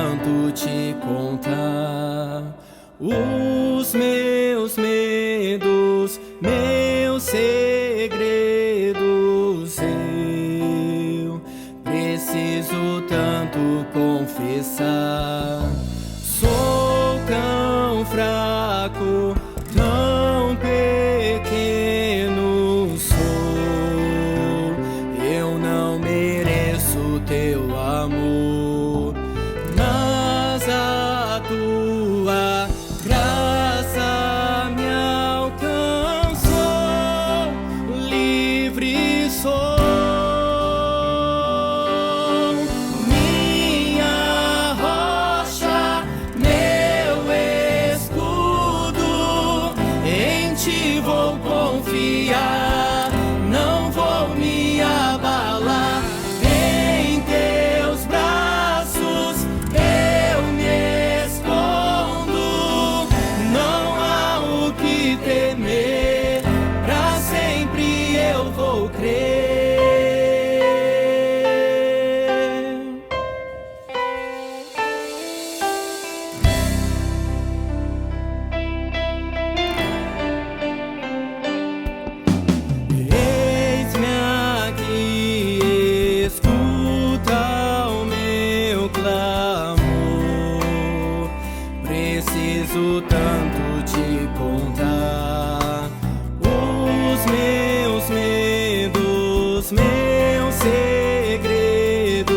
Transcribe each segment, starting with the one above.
tanto te contar os meus medos, meus segredos. Eu preciso tanto confessar. Sou tão fraco, tão pequeno sou. Eu não mereço teu amor, mas a tua graça me alcançou. Livre sou. Minha rocha, meu escudo, em ti vou confiar, não vou me abalar. Em teus braços eu me escondo, não há o que temer, pra sempre eu vou crer. Eis-me aqui, escuta o meu clamor. Preciso tanto te contar os meus medos, meus segredos.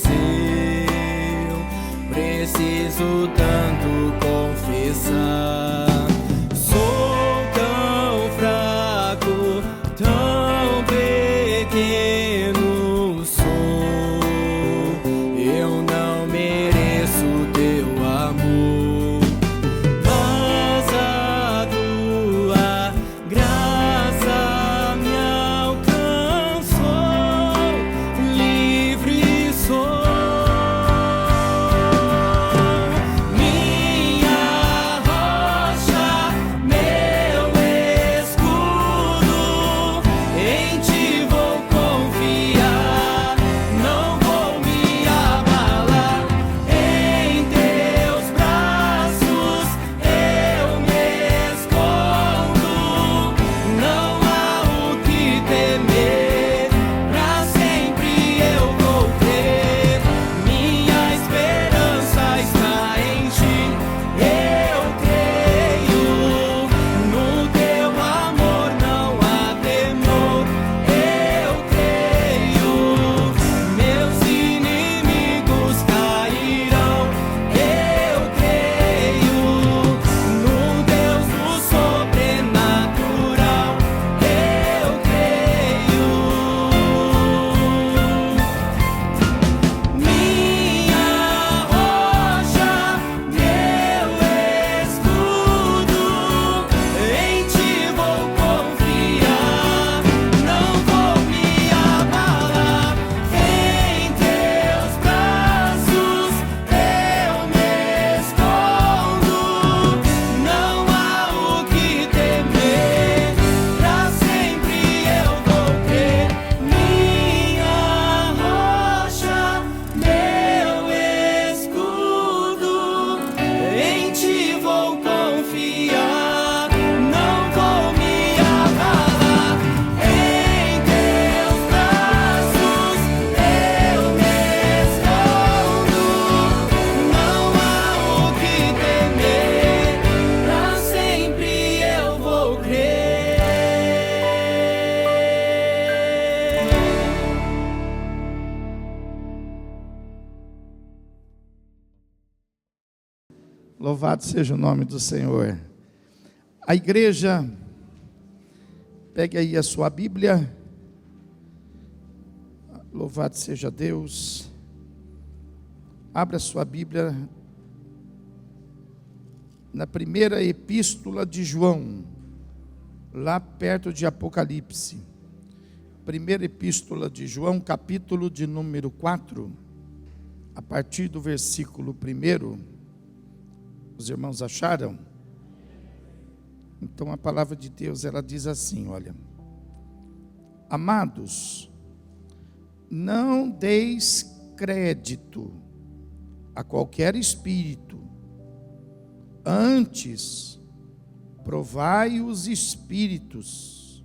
Eu preciso tanto confessar. Sou tão fraco, tão pequeno sou. Eu não mereço teu amor, mas a tua graça me alcançou. Livre sou. Minha rocha, meu escudo, em ti vou confiar, não vou me abalar. Em teus braços eu me escondo, não há o que temer, pra sempre eu vou crer. Minha esperança está em ti, eu creio. No teu amor não há temor, eu creio. Meus inimigos cairão, eu creio. No Deus do sobrenatural, eu creio. Minha rocha, meu escudo, em ti vou confiar, não vou me abalar. Em teus braços eu me escondo, não há o que temer, pra sempre eu vou crer. Minha rocha, meu escudo, em ti vou confiar, não vou me abalar. Em teus braços eu me escondo, não há o que temer, pra sempre eu vou crer. Louvado seja o nome do Senhor. A igreja, pegue aí a sua Bíblia. Louvado seja Deus. Abra a sua Bíblia na primeira epístola de João, lá perto de Apocalipse. Primeira epístola de João, capítulo de número 4, a partir do versículo 1. Os irmãos acharam? Então a palavra de Deus, ela diz assim, olha: Amados, não deis crédito a qualquer espírito. Antes, provai os espíritos,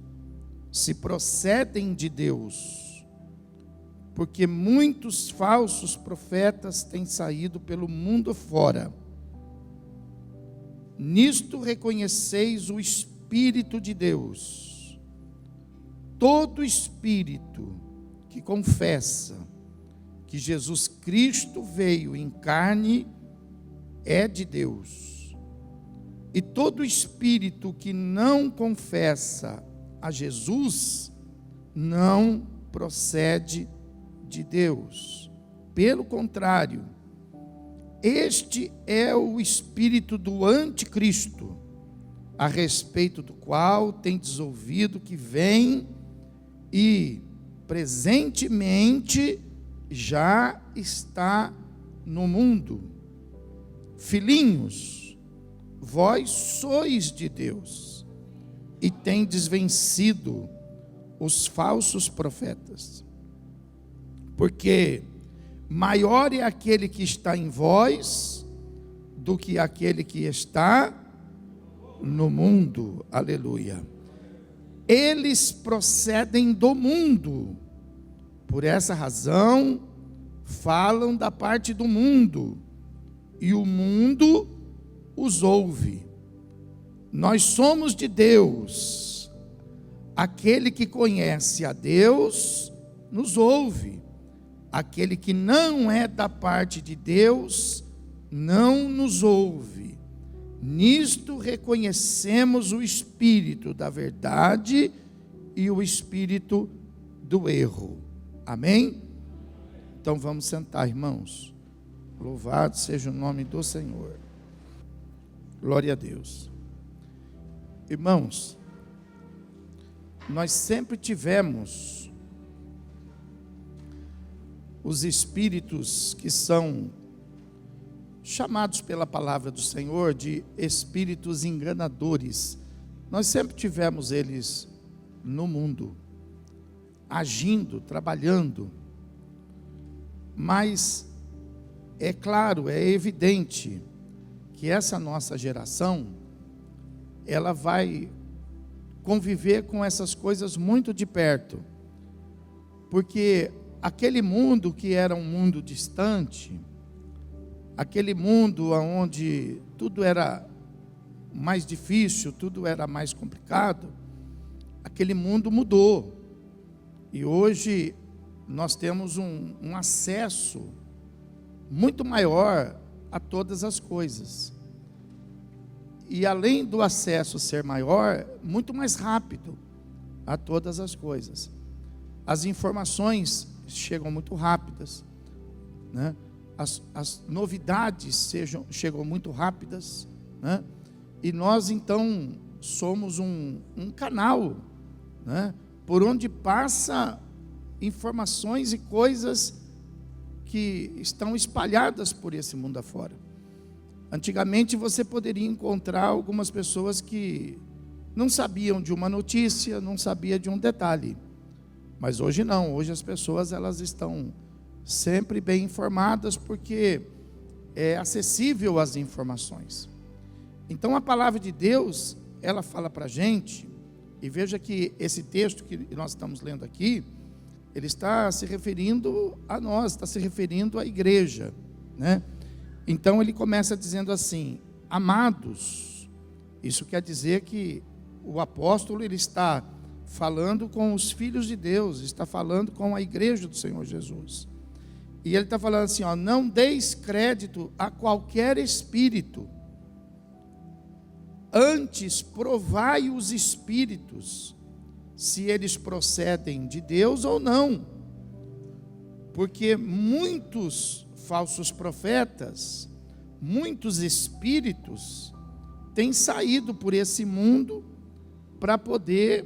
se procedem de Deus, porque muitos falsos profetas têm saído pelo mundo fora. Nisto reconheceis o Espírito de Deus. Todo espírito que confessa que Jesus Cristo veio em carne é de Deus. E todo espírito que não confessa a Jesus não procede de Deus. Pelo contrário, este é o espírito do anticristo, a respeito do qual tendes ouvido que vem e presentemente já está no mundo. Filhinhos, vós sois de Deus e tendes vencido os falsos profetas, porque maior é aquele que está em vós do que aquele que está no mundo. Aleluia. Eles procedem do mundo, por essa razão falam da parte do mundo, e o mundo os ouve. Nós somos de Deus. Aquele que conhece a Deus nos ouve. Aquele que não é da parte de Deus não nos ouve. Nisto reconhecemos o espírito da verdade e o espírito do erro. Amém? Então vamos sentar, irmãos. Louvado seja o nome do Senhor. Glória a Deus. Irmãos, nós sempre tivemos os espíritos que são chamados pela palavra do Senhor de espíritos enganadores. Nós sempre tivemos eles no mundo, agindo, trabalhando. Mas é claro, é evidente que essa nossa geração, ela vai conviver com essas coisas muito de perto, porque aquele mundo que era um mundo distante, aquele mundo onde tudo era mais difícil, tudo era mais complicado, aquele mundo mudou, e hoje nós temos um acesso muito maior a todas as coisas, e além do acesso ser maior, muito mais rápido a todas as coisas. As informações chegam muito rápidas, né? As novidades chegam muito rápidas, né? E nós então somos um canal, né? Por onde passa informações e coisas que estão espalhadas por esse mundo afora. Antigamente você poderia encontrar algumas pessoas que não sabiam de uma notícia, não sabiam de um detalhe, mas hoje não. Hoje as pessoas, elas estão sempre bem informadas, porque é acessível às informações. Então a palavra de Deus, ela fala para a gente, e veja que esse texto que nós estamos lendo aqui, ele está se referindo a nós, está se referindo à igreja, né? Então ele começa dizendo assim: amados. Isso quer dizer que o apóstolo, ele está falando com os filhos de Deus, está falando com a igreja do Senhor Jesus. E ele está falando assim, ó: não deis crédito a qualquer espírito, antes provai os espíritos, se eles procedem de Deus ou não, porque muitos falsos profetas, muitos espíritos têm saído por esse mundo para poder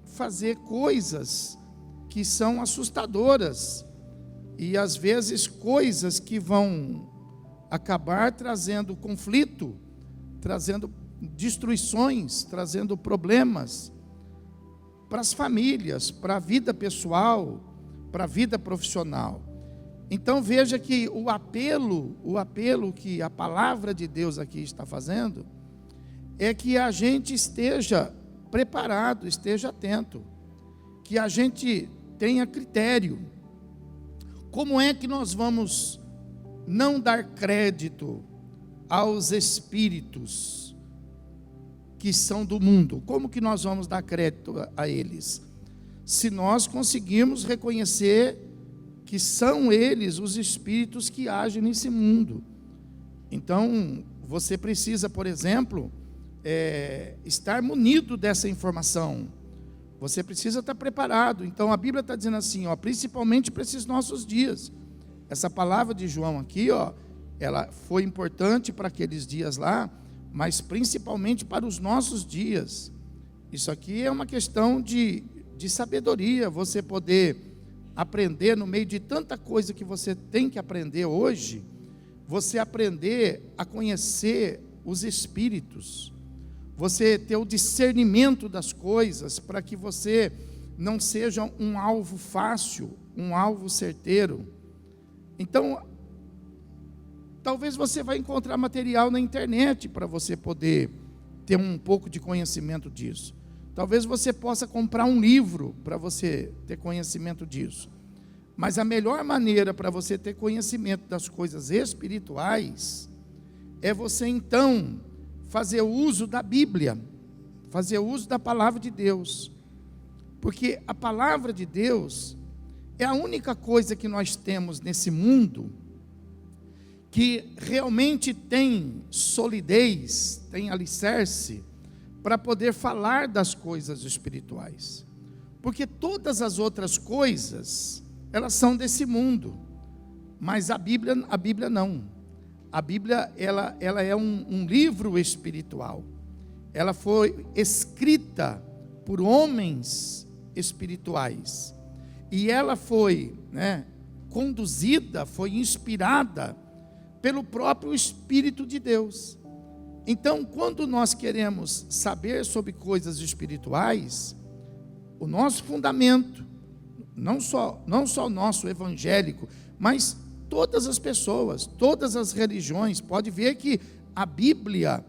fazer coisas que são assustadoras, e às vezes coisas que vão acabar trazendo conflito, trazendo destruições, trazendo problemas para as famílias, para a vida pessoal, para a vida profissional. Então veja que o apelo que a palavra de Deus aqui está fazendo, é que a gente esteja preparado, esteja atento, que a gente tenha critério. Como é que nós vamos não dar crédito aos espíritos que são do mundo? Como que nós vamos dar crédito a eles? Se nós conseguirmos reconhecer que são eles os espíritos que agem nesse mundo. Então, você precisa, por exemplo, estar munido dessa informação. Você precisa estar preparado. Então, a Bíblia está dizendo assim, principalmente para esses nossos dias. Essa palavra de João aqui, ela foi importante para aqueles dias lá, mas principalmente para os nossos dias. Isso aqui é uma questão de sabedoria, você poder aprender no meio de tanta coisa que você tem que aprender hoje, você aprender a conhecer os espíritos, você ter o discernimento das coisas, para que você não seja um alvo fácil, um alvo certeiro. Então, talvez você vai encontrar material na internet para você poder ter um pouco de conhecimento disso. Talvez você possa comprar um livro para você ter conhecimento disso. Mas a melhor maneira para você ter conhecimento das coisas espirituais é você então fazer uso da Bíblia, fazer uso da palavra de Deus. Porque a palavra de Deus é a única coisa que nós temos nesse mundo que realmente tem solidez, tem alicerce, para poder falar das coisas espirituais. Porque todas as outras coisas, elas são desse mundo, mas a Bíblia não. A Bíblia, ela é um livro espiritual. Ela foi escrita por homens espirituais, e ela foi conduzida, foi inspirada pelo próprio Espírito de Deus. Então, quando nós queremos saber sobre coisas espirituais, o nosso fundamento, não só o nosso evangélico, mas todas as pessoas, todas as religiões, pode ver que a Bíblia,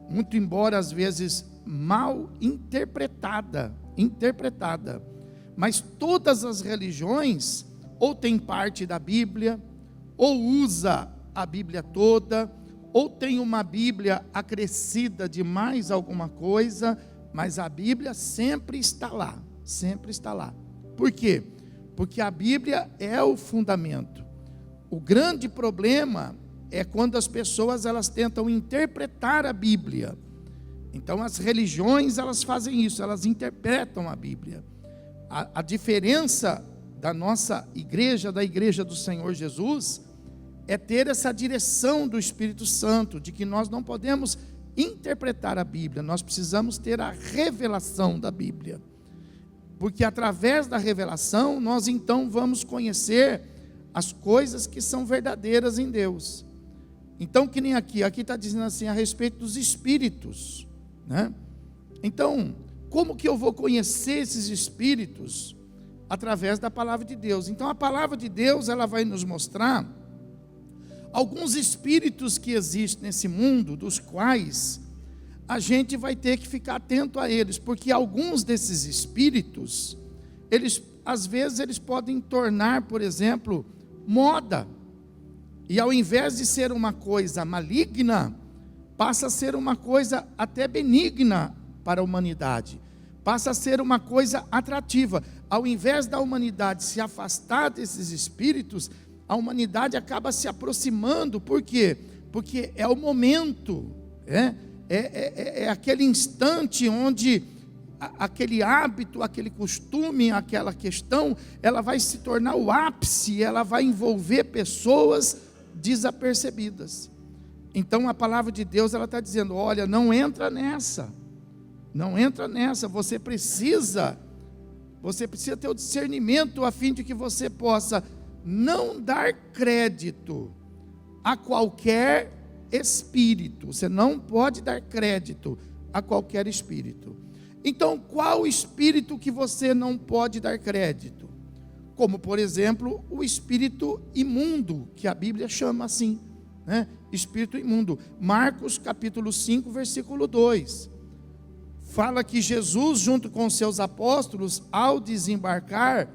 muito embora às vezes mal interpretada, mas todas as religiões ou tem parte da Bíblia, ou usa a Bíblia toda, ou tem uma Bíblia acrescida de mais alguma coisa, mas a Bíblia sempre está lá, sempre está lá. Por quê? Porque a Bíblia é o fundamento. O grande problema é quando as pessoas elas tentam interpretar a Bíblia. Então as religiões elas fazem isso, elas interpretam a Bíblia. A diferença da nossa igreja, da igreja do Senhor Jesus, é ter essa direção do Espírito Santo, de que nós não podemos interpretar a Bíblia, nós precisamos ter a revelação da Bíblia, porque através da revelação, nós então vamos conhecer as coisas que são verdadeiras em Deus. Então, que nem aqui está dizendo assim, a respeito dos espíritos, Então, como que eu vou conhecer esses espíritos? Através da palavra de Deus. Então, a palavra de Deus, ela vai nos mostrar alguns espíritos que existem nesse mundo, dos quais a gente vai ter que ficar atento a eles, porque alguns desses espíritos, às vezes eles podem tornar, por exemplo, moda, e ao invés de ser uma coisa maligna, passa a ser uma coisa até benigna para a humanidade, passa a ser uma coisa atrativa. Ao invés da humanidade se afastar desses espíritos, a humanidade acaba se aproximando. Por quê? Porque é o momento, é aquele instante onde aquele hábito, aquele costume, aquela questão, ela vai se tornar o ápice, ela vai envolver pessoas desapercebidas. Então a palavra de Deus, ela está dizendo, olha, não entra nessa, você precisa ter o discernimento a fim de que você possa não dar crédito a qualquer espírito. Você não pode dar crédito a qualquer espírito. Então, qual espírito que você não pode dar crédito? como por exemplo o espírito imundo, que a Bíblia chama assim, né? Espírito imundo. Marcos capítulo 5, versículo 2, fala que Jesus, junto com seus apóstolos, ao desembarcar,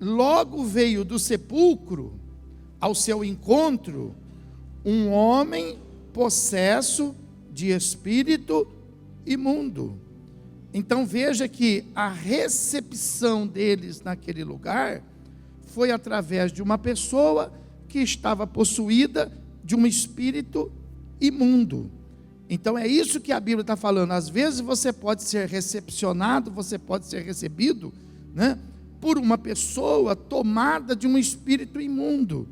logo veio do sepulcro ao seu encontro um homem possesso de espírito imundo. Então veja que a recepção deles naquele lugar foi através de uma pessoa que estava possuída de um espírito imundo. Então é isso que a Bíblia está falando. Às vezes você pode ser recepcionado, você pode ser recebido, né, por uma pessoa tomada de um espírito imundo,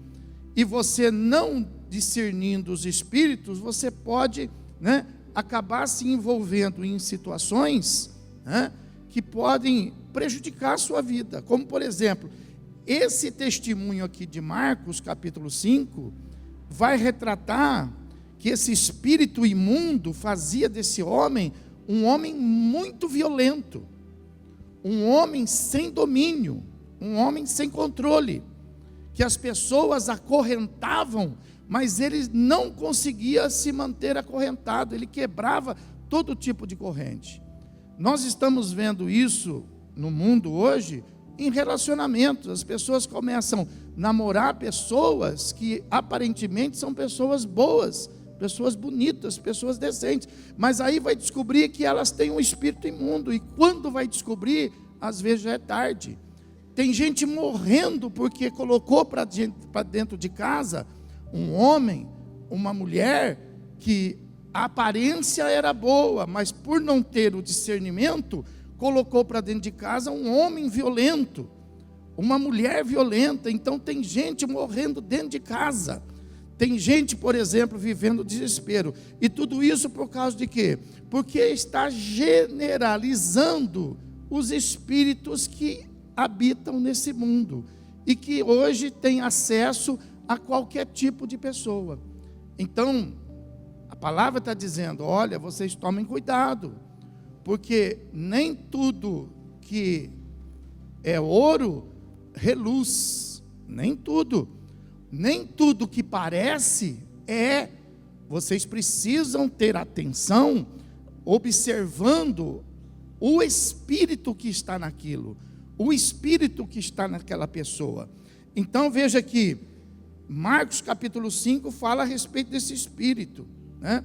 e você não discernindo os espíritos, você pode, né, acabar se envolvendo em situações, né, que podem prejudicar a sua vida. Como por exemplo, esse testemunho aqui de Marcos capítulo 5 vai retratar que esse espírito imundo fazia desse homem um homem muito violento, um homem sem domínio, um homem sem controle, que as pessoas acorrentavam, mas ele não conseguia se manter acorrentado, ele quebrava todo tipo de corrente. Nós estamos vendo isso no mundo hoje em relacionamentos. As pessoas começam a namorar pessoas que aparentemente são pessoas boas, pessoas bonitas, pessoas decentes, mas aí vai descobrir que elas têm um espírito imundo, e quando vai descobrir, às vezes já é tarde. Tem gente morrendo porque colocou para dentro de casa um homem, uma mulher, que a aparência era boa, mas por não ter o discernimento, colocou para dentro de casa um homem violento, uma mulher violenta. Então tem gente morrendo dentro de casa. Tem gente, por exemplo, vivendo desespero. E tudo isso por causa de quê? Porque está generalizando os espíritos que habitam nesse mundo e que hoje têm acesso a qualquer tipo de pessoa. Então, a palavra está dizendo: olha, vocês tomem cuidado, porque nem tudo que é ouro reluz, nem tudo que parece é. Vocês precisam ter atenção, observando o espírito que está naquilo, o espírito que está naquela pessoa. Então veja que Marcos capítulo 5 fala a respeito desse espírito, né?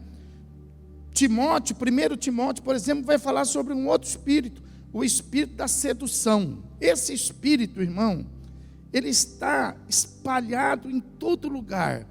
Timóteo, 1 Timóteo, por exemplo, vai falar sobre um outro espírito, o espírito da sedução. Esse espírito, irmão, ele está espalhado em todo lugar.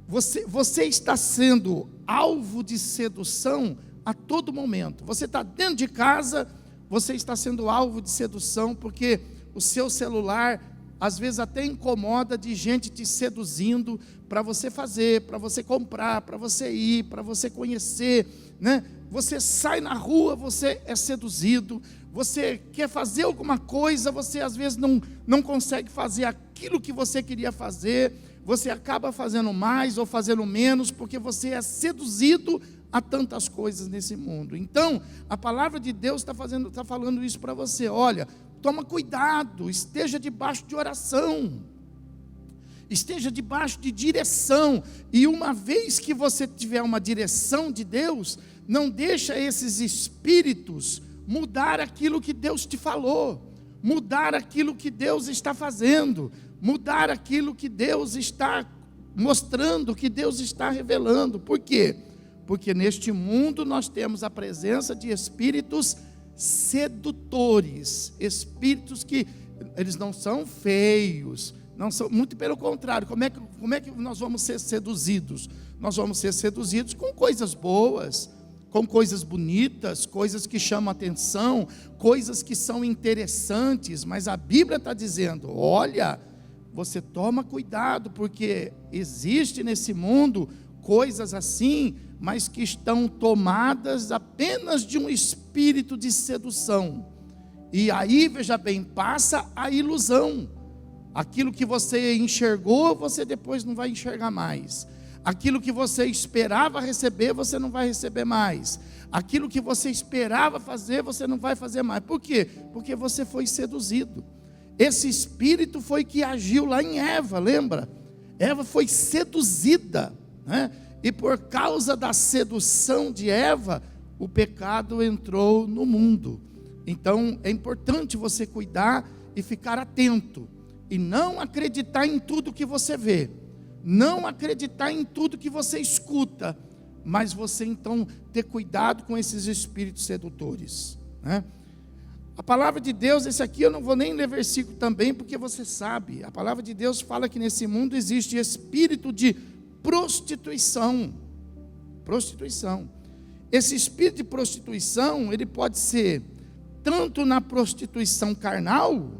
Você está sendo alvo de sedução a todo momento. Você está dentro de casa, você está sendo alvo de sedução, porque o seu celular às vezes até incomoda de gente te seduzindo para você fazer, para você comprar, para você ir, para você conhecer, né? Você sai na rua, você é seduzido. Você quer fazer alguma coisa, você às vezes não consegue fazer aquilo que você queria fazer. Você acaba fazendo mais ou fazendo menos, porque você é seduzido a tantas coisas nesse mundo. Então, a palavra de Deus está falando isso para você. Olha, toma cuidado, esteja debaixo de oração, esteja debaixo de direção. E uma vez que você tiver uma direção de Deus, não deixa esses espíritos mudar aquilo que Deus te falou, mudar aquilo que Deus está fazendo, mudar aquilo que Deus está mostrando, que Deus está revelando. Por quê? Porque neste mundo nós temos a presença de espíritos sedutores, espíritos que eles não são feios, não são, muito pelo contrário. Como é que nós vamos ser seduzidos? Nós vamos ser seduzidos com coisas boas, com coisas bonitas, coisas que chamam atenção, coisas que são interessantes. Mas a Bíblia está dizendo: olha, você toma cuidado, porque existe nesse mundo coisas assim, mas que estão tomadas apenas de um espírito de sedução. E aí, veja bem, passa a ilusão. Aquilo que você enxergou, você depois não vai enxergar mais. Aquilo que você esperava receber, você não vai receber mais. Aquilo que você esperava fazer, você não vai fazer mais. Por quê? Porque você foi seduzido. Esse espírito foi que agiu lá em Eva, lembra? Eva foi seduzida, né? E por causa da sedução de Eva, o pecado entrou no mundo. Então é importante você cuidar e ficar atento, e não acreditar em tudo que você vê, não acreditar em tudo que você escuta, mas você então ter cuidado com esses espíritos sedutores, né? A palavra de Deus, esse aqui eu não vou nem ler versículo também, porque você sabe, a palavra de Deus fala que nesse mundo existe espírito de prostituição. Prostituição. Esse espírito de prostituição, ele pode ser tanto na prostituição carnal,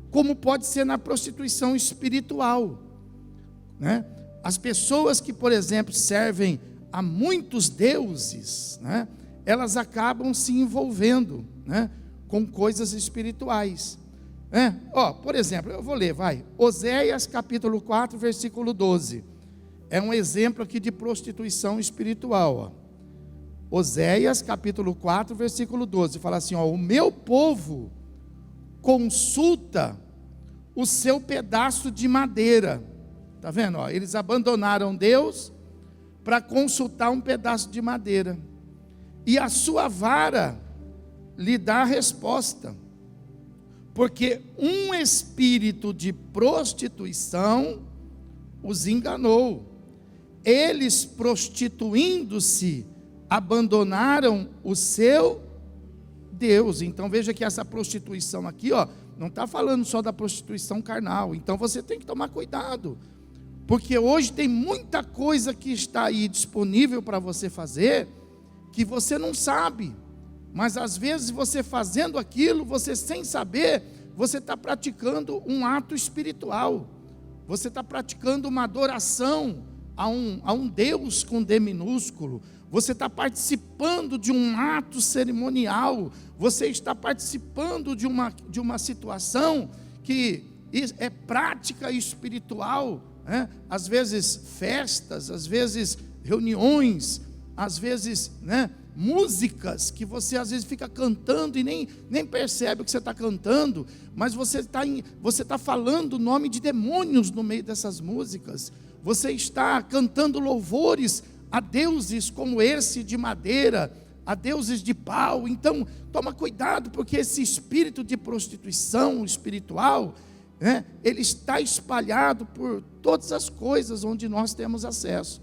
como pode ser na prostituição espiritual, né? As pessoas que, por exemplo, servem a muitos deuses, né, elas acabam se envolvendo, né, com coisas espirituais, né? Por exemplo, eu vou ler, Oséias capítulo 4, versículo 12, é um exemplo aqui de prostituição espiritual, Oséias capítulo 4, versículo 12, fala assim, o meu povo consulta o seu pedaço de madeira, está vendo? Eles abandonaram Deus para consultar um pedaço de madeira, e a sua vara lhe dá a resposta, porque um espírito de prostituição os enganou, eles prostituindo-se, abandonaram o seu Deus. Então veja que essa prostituição aqui, não está falando só da prostituição carnal, então você tem que tomar cuidado, porque hoje tem muita coisa que está aí disponível para você fazer, que você não sabe, mas às vezes você fazendo aquilo, você sem saber, você está praticando um ato espiritual, você está praticando uma adoração a um Deus com D minúsculo, você está participando de um ato cerimonial, você está participando de uma situação que é prática espiritual, né? Às vezes festas, às vezes reuniões, às vezes, né, músicas que você às vezes fica cantando e nem percebe o que você está cantando, mas você está falando o nome de demônios no meio dessas músicas, você está cantando louvores a deuses como esse de madeira, a deuses de pau. Então toma cuidado, porque esse espírito de prostituição espiritual, né, ele está espalhado por todas as coisas onde nós temos acesso.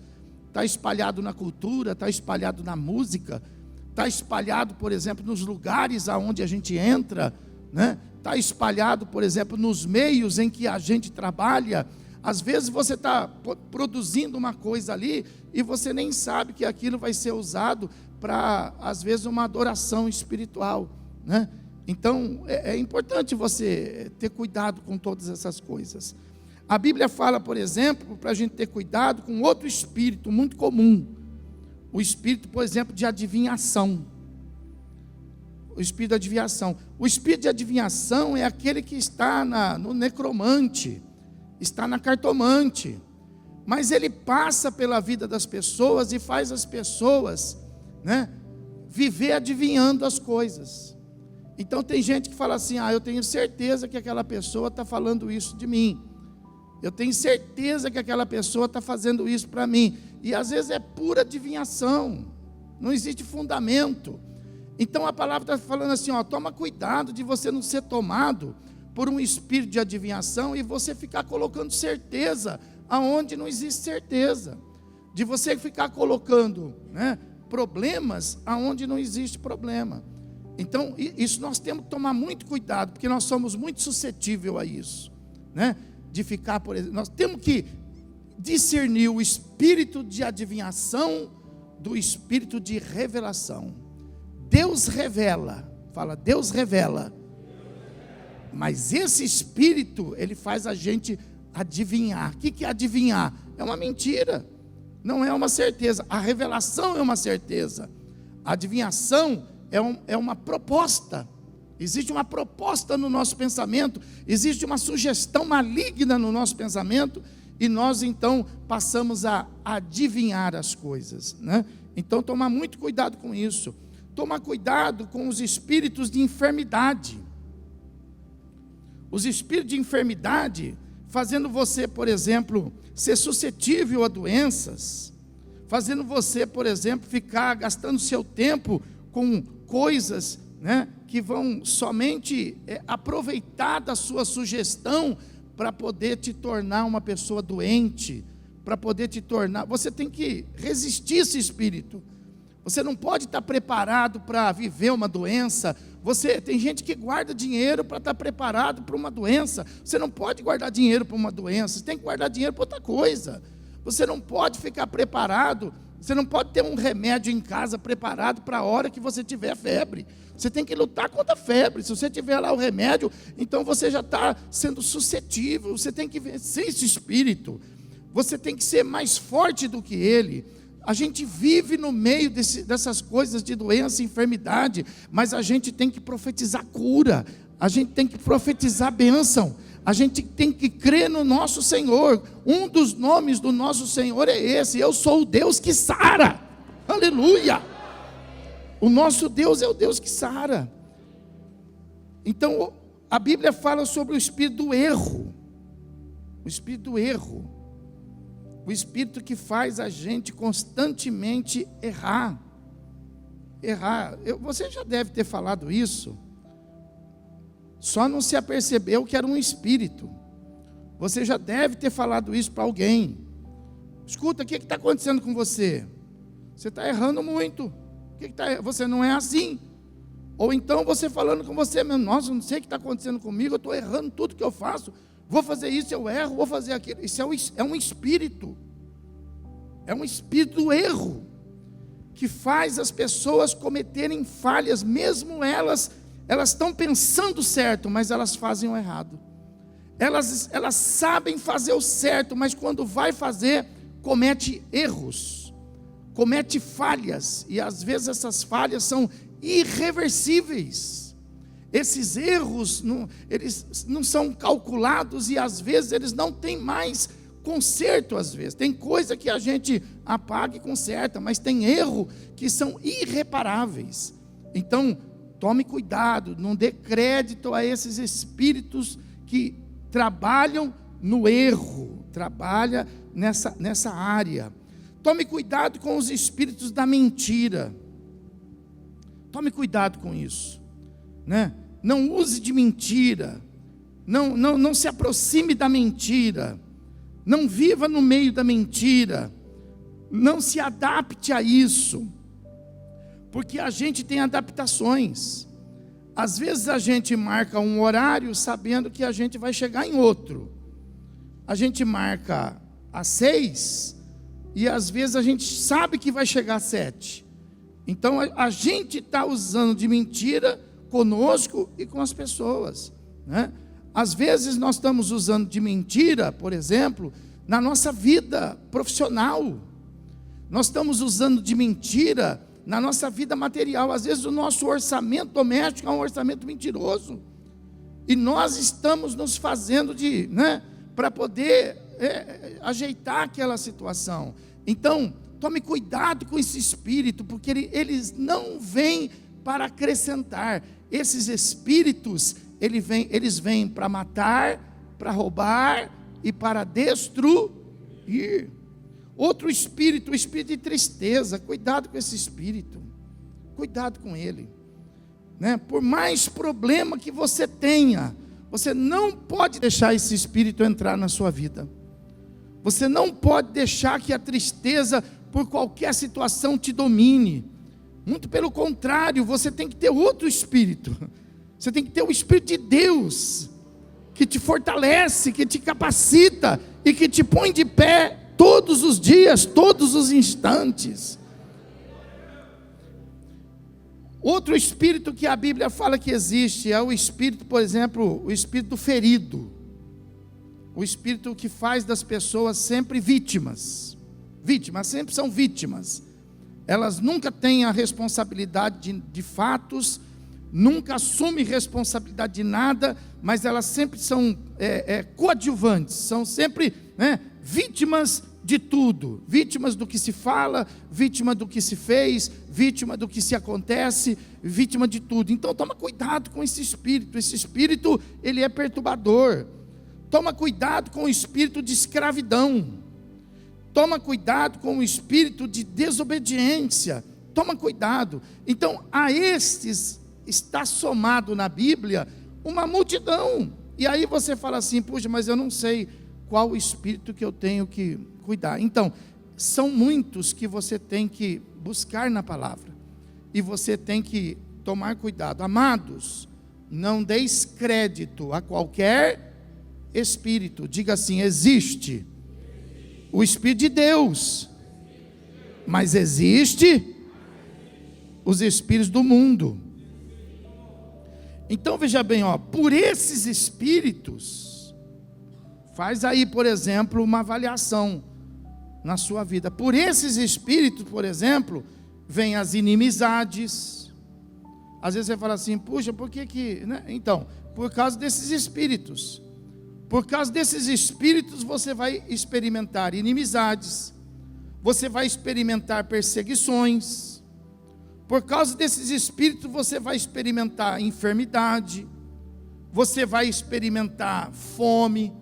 Está espalhado na cultura, está espalhado na música, está espalhado, por exemplo, nos lugares aonde a gente entra, né? Está espalhado, por exemplo, nos meios em que a gente trabalha. Às vezes você está produzindo uma coisa ali e você nem sabe que aquilo vai ser usado para, às vezes, uma adoração espiritual, né? Então é importante você ter cuidado com todas essas coisas. A Bíblia fala, por exemplo, para a gente ter cuidado com outro espírito muito comum, o espírito, por exemplo, de adivinhação. O espírito de adivinhação. O espírito de adivinhação é aquele que está no necromante, está na cartomante, mas ele passa pela vida das pessoas e faz as pessoas, né, viver adivinhando as coisas. Então tem gente que fala assim, eu tenho certeza que aquela pessoa está falando isso de mim, eu tenho certeza que aquela pessoa está fazendo isso para mim, e às vezes é pura adivinhação, não existe fundamento. Então a palavra está falando assim, toma cuidado de você não ser tomado por um espírito de adivinhação e você ficar colocando certeza aonde não existe certeza, de você ficar colocando, né, problemas aonde não existe problema. Então isso nós temos que tomar muito cuidado, porque nós somos muito suscetíveis a isso, né? De ficar, por exemplo, nós temos que discernir o espírito de adivinhação do espírito de revelação. Deus revela, fala, Deus revela, mas esse espírito, ele faz a gente adivinhar. O que é adivinhar? É uma mentira, não é uma certeza. A revelação é uma certeza, a adivinhação é uma proposta. Existe uma proposta no nosso pensamento, existe uma sugestão maligna no nosso pensamento, e nós então passamos a adivinhar as coisas, né? Então tomar muito cuidado com isso. Tomar cuidado com os espíritos de enfermidade. os espíritos de enfermidade, fazendo você, por exemplo, ser suscetível a doenças, fazendo você, por exemplo, ficar gastando seu tempo com coisas, né, que vão somente aproveitar da sua sugestão para poder te tornar uma pessoa doente, para poder te tornar. Você tem que resistir esse espírito. Você não pode estar preparado para viver uma doença. Tem gente que guarda dinheiro para estar preparado para uma doença. Você não pode guardar dinheiro para uma doença. Você tem que guardar dinheiro para outra coisa. Você não pode ficar preparado. Você não pode ter um remédio em casa preparado para a hora que você tiver febre. Você tem que lutar contra a febre. Se você tiver lá o remédio, então você já está sendo suscetível. Você tem que vencer esse espírito. Você tem que ser mais forte do que ele. A gente vive no meio dessas coisas de doença e enfermidade, mas a gente tem que profetizar cura, a gente tem que profetizar bênção, a gente tem que crer no nosso Senhor. Um dos nomes do nosso Senhor é esse: eu sou o Deus que sara. Aleluia! O nosso Deus é o Deus que sara. Então, a Bíblia fala sobre o espírito do erro. O espírito do erro. O espírito que faz a gente constantemente errar. Você já deve ter falado isso. Só não se apercebeu que era um espírito. Você já deve ter falado isso para alguém. Escuta, o que está acontecendo com você? Você está errando muito. Você não é assim. Ou então você falando com você mesmo: nossa, não sei o que está acontecendo comigo, eu estou errando tudo que eu faço. Vou fazer isso, eu erro, vou fazer aquilo. Isso é um espírito. É um espírito do erro, que faz as pessoas cometerem falhas, mesmo elas estão pensando certo, mas elas fazem o errado. Elas sabem fazer o certo, mas quando vai fazer, comete erros, comete falhas, e às vezes essas falhas são irreversíveis. Esses erros, eles não são calculados, e às vezes eles não têm mais conserto. Às vezes tem coisa que a gente apaga e conserta, mas tem erro que são irreparáveis. Então, tome cuidado, não dê crédito a esses espíritos que trabalham no erro, trabalham nessa área. Tome cuidado com os espíritos da mentira. Tome cuidado com isso, né? Não use de mentira, não se aproxime da mentira, não viva no meio da mentira, não se adapte a isso, porque a gente tem adaptações. Às vezes a gente marca um horário sabendo que a gente vai chegar em outro. A gente marca às 6 e às vezes a gente sabe que vai chegar às 7. Então a gente está usando de mentira conosco e com as pessoas, né? Às vezes nós estamos usando de mentira, por exemplo, na nossa vida profissional. Nós estamos usando de mentira na nossa vida material. Às vezes o nosso orçamento doméstico é um orçamento mentiroso, e nós estamos nos fazendo para poder ajeitar aquela situação. Então, tome cuidado com esse espírito, porque eles não vêm para acrescentar. Esses espíritos, eles vêm para matar, para roubar e para destruir. Outro espírito, o espírito de tristeza. Cuidado com esse espírito, cuidado com ele, né? Por mais problema que você tenha, você não pode deixar esse espírito entrar na sua vida. Você não pode deixar que a tristeza por qualquer situação te domine. Muito pelo contrário, você tem que ter outro espírito. Você tem que ter o Espírito de Deus, que te fortalece, que te capacita e que te põe de pé todos os dias, todos os instantes. Outro espírito que a Bíblia fala que existe é o espírito, por exemplo, o espírito ferido. O espírito que faz das pessoas sempre vítimas. Vítimas, sempre são vítimas. Elas nunca têm a responsabilidade de fatos, nunca assumem responsabilidade de nada, mas elas sempre são coadjuvantes, são sempre vítimas de tudo, vítimas do que se fala, vítima do que se fez, vítima do que se acontece, vítima de tudo. Então toma cuidado com esse espírito ele é perturbador. Toma cuidado com o espírito de escravidão, toma cuidado com o espírito de desobediência, toma cuidado. Então a estes está somado na Bíblia uma multidão, e aí você fala assim, puxa, mas eu não sei qual o espírito que eu tenho que cuidar. Então, são muitos que você tem que buscar na palavra, e você tem que tomar cuidado. Amados, não deis crédito a qualquer espírito. Diga assim, existe o Espírito de Deus, mas existe os espíritos do mundo. Então veja bem, por esses espíritos, faz aí, por exemplo, uma avaliação na sua vida. Por esses espíritos, por exemplo, vem as inimizades. Às vezes você fala assim, puxa, por que né? Então, por causa desses espíritos. Por causa desses espíritos você vai experimentar inimizades, você vai experimentar perseguições. Por causa desses espíritos você vai experimentar enfermidade, você vai experimentar fome,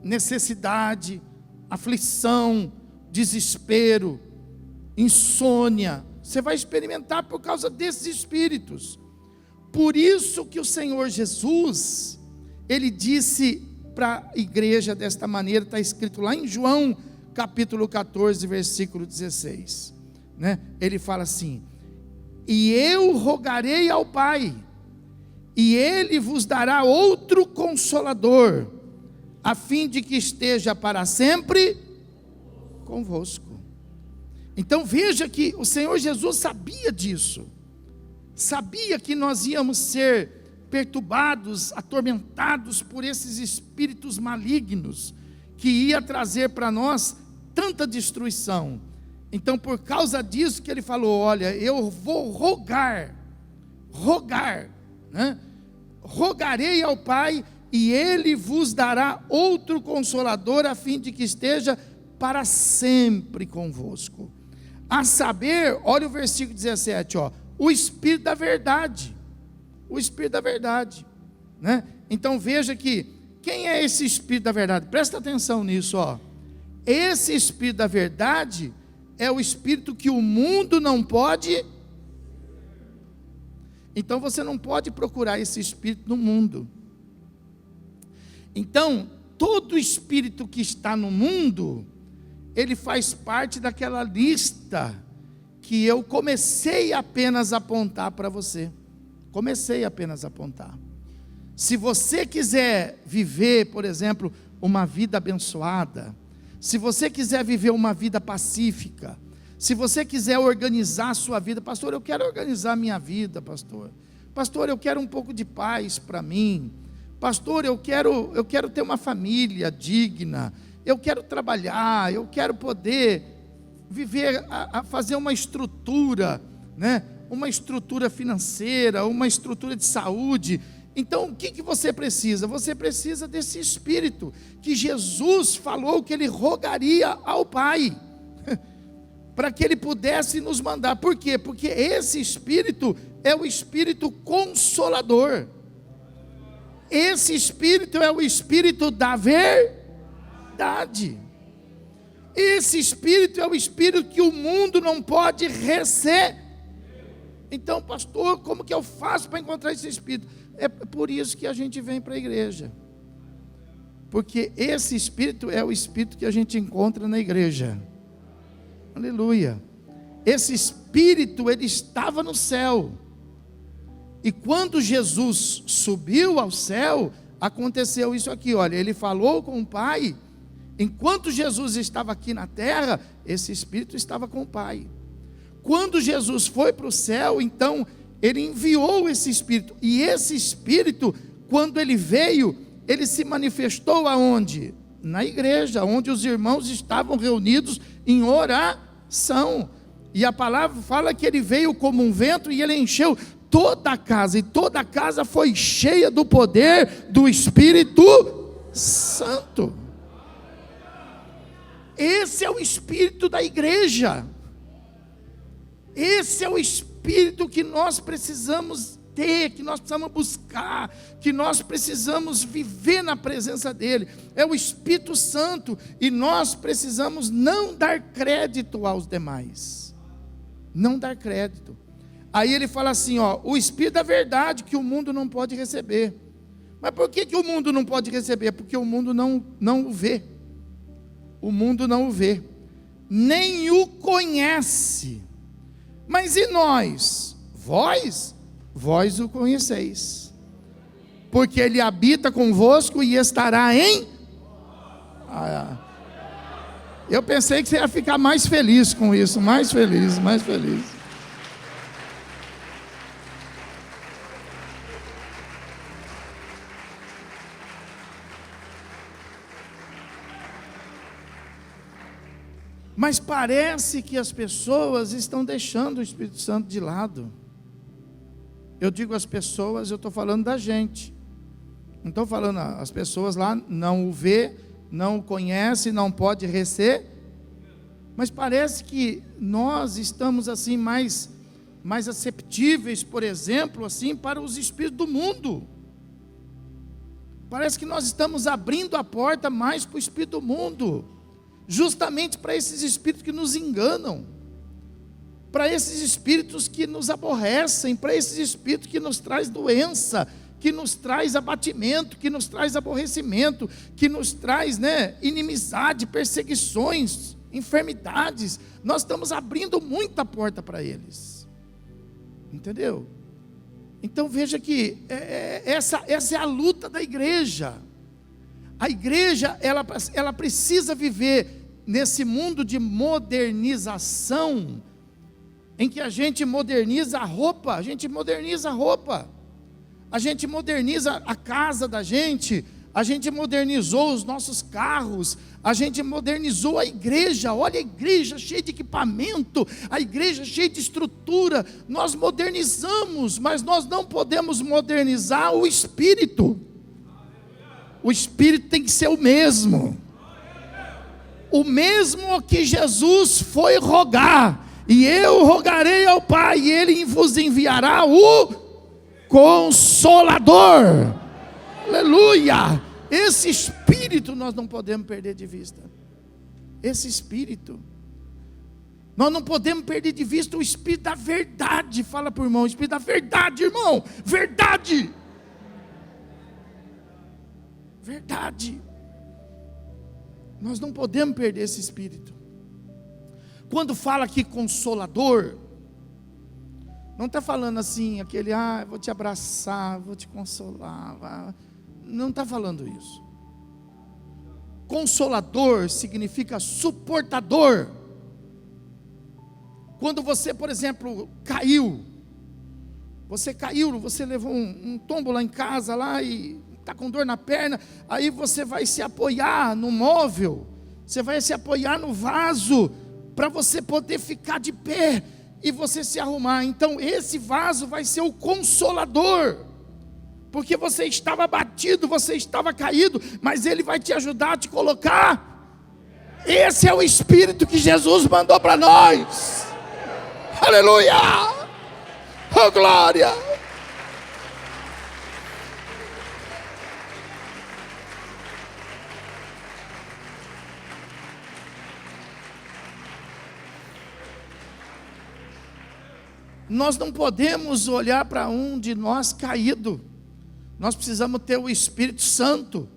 necessidade, aflição, desespero, insônia. Você vai experimentar por causa desses espíritos. Por isso que o Senhor Jesus, Ele disse para a igreja desta maneira, está escrito lá em João capítulo 14, versículo 16, né? Ele fala assim, e eu rogarei ao Pai, e Ele vos dará outro Consolador, a fim de que esteja para sempre convosco. Então veja que o Senhor Jesus sabia disso, sabia que nós íamos ser perturbados, atormentados por esses espíritos malignos, que ia trazer para nós tanta destruição. Então por causa disso que Ele falou, olha, eu vou rogar, né? Rogarei ao Pai, e Ele vos dará outro Consolador, a fim de que esteja para sempre convosco. A saber, olha o versículo 17, o Espírito da verdade. O Espírito da verdade, né? Então veja que, quem é esse Espírito da verdade? Presta atenção nisso, Esse Espírito da verdade é o Espírito que o mundo não pode. Então você não pode procurar esse Espírito no mundo. Então, todo Espírito que está no mundo, ele faz parte daquela lista que eu comecei apenas a apontar para você. Comecei apenas a apontar. Se você quiser viver, por exemplo, uma vida abençoada, se você quiser viver uma vida pacífica, se você quiser organizar a sua vida, pastor, eu quero organizar a minha vida, pastor, eu quero um pouco de paz para mim, pastor, eu quero ter uma família digna, eu quero trabalhar, eu quero poder viver, a fazer uma estrutura, né? Uma estrutura financeira, uma estrutura de saúde. Então o que você precisa? Você precisa desse Espírito, que Jesus falou que Ele rogaria ao Pai, para que Ele pudesse nos mandar. Por quê? Porque esse Espírito é o Espírito Consolador. Esse Espírito é o Espírito da verdade. Esse Espírito é o Espírito que o mundo não pode receber. Então, pastor, como que eu faço para encontrar esse Espírito? É por isso que a gente vem para a igreja, porque esse Espírito é o Espírito que a gente encontra na igreja. Aleluia. Esse Espírito, ele estava no céu, e quando Jesus subiu ao céu, aconteceu isso aqui, olha, Ele falou com o Pai. Enquanto Jesus estava aqui na terra, esse Espírito estava com o Pai. Quando Jesus foi para o céu, então Ele enviou esse Espírito, e esse Espírito, quando Ele veio, Ele se manifestou aonde? Na igreja, onde os irmãos estavam reunidos em oração, e a palavra fala que Ele veio como um vento, e Ele encheu toda a casa, e toda a casa foi cheia do poder do Espírito Santo. esse é o espírito da igreja. Esse é o espírito que nós precisamos ter, que nós precisamos buscar, que nós precisamos viver na presença dele. É o Espírito Santo, e nós precisamos não dar crédito aos demais. Não dar crédito. Aí ele fala assim, o Espírito da verdade que o mundo não pode receber. Mas por que o mundo não pode receber? Porque o mundo não o vê. O mundo não o vê, nem o conhece. Mas e nós? Vós o conheceis, porque ele habita convosco e estará em... Eu pensei que você ia ficar mais feliz com isso, mais feliz. Mas parece que as pessoas estão deixando o Espírito Santo de lado. Eu digo as pessoas, eu estou falando da gente. Não estou falando, as pessoas lá não o vê, não o conhece, não pode receber. Mas parece que nós estamos assim mais aceptíveis, por exemplo, assim, para os espíritos do mundo. Parece que nós estamos abrindo a porta mais para o espírito do mundo, justamente para esses espíritos que nos enganam, para esses espíritos que nos aborrecem, para esses espíritos que nos traz doença, que nos traz abatimento, que nos traz aborrecimento, que nos traz, inimizade, perseguições, enfermidades. Nós estamos abrindo muita porta para eles, entendeu? Então veja que essa é a luta da igreja. A igreja, ela precisa viver nesse mundo de modernização, em que a gente moderniza a roupa, a gente moderniza a casa da gente, a gente modernizou os nossos carros, a gente modernizou a igreja. Olha a igreja cheia de equipamento, a igreja cheia de estrutura. Nós modernizamos, mas nós não podemos modernizar o espírito. O espírito tem que ser o mesmo que Jesus foi rogar. E eu rogarei ao Pai, e Ele vos enviará o Consolador. Aleluia! Esse espírito nós não podemos perder de vista. Esse espírito. Nós não podemos perder de vista o espírito da verdade. Fala para o irmão, o espírito da verdade, irmão. Verdade. Verdade. Nós não podemos perder esse espírito. Quando fala aqui consolador, não está falando assim, aquele, vou te abraçar, vou te consolar. Não está falando isso. Consolador significa suportador. Quando você, por exemplo, você levou um tombo lá em casa, lá, e está com dor na perna, aí você vai se apoiar no móvel, você vai se apoiar no vaso, para você poder ficar de pé e você se arrumar. Então esse vaso vai ser o consolador, porque você estava abatido, você estava caído, mas ele vai te ajudar a te colocar. Esse é o espírito que Jesus mandou para nós. Aleluia! Oh glória! Nós não podemos olhar para um de nós caído. Nós precisamos ter o Espírito Santo,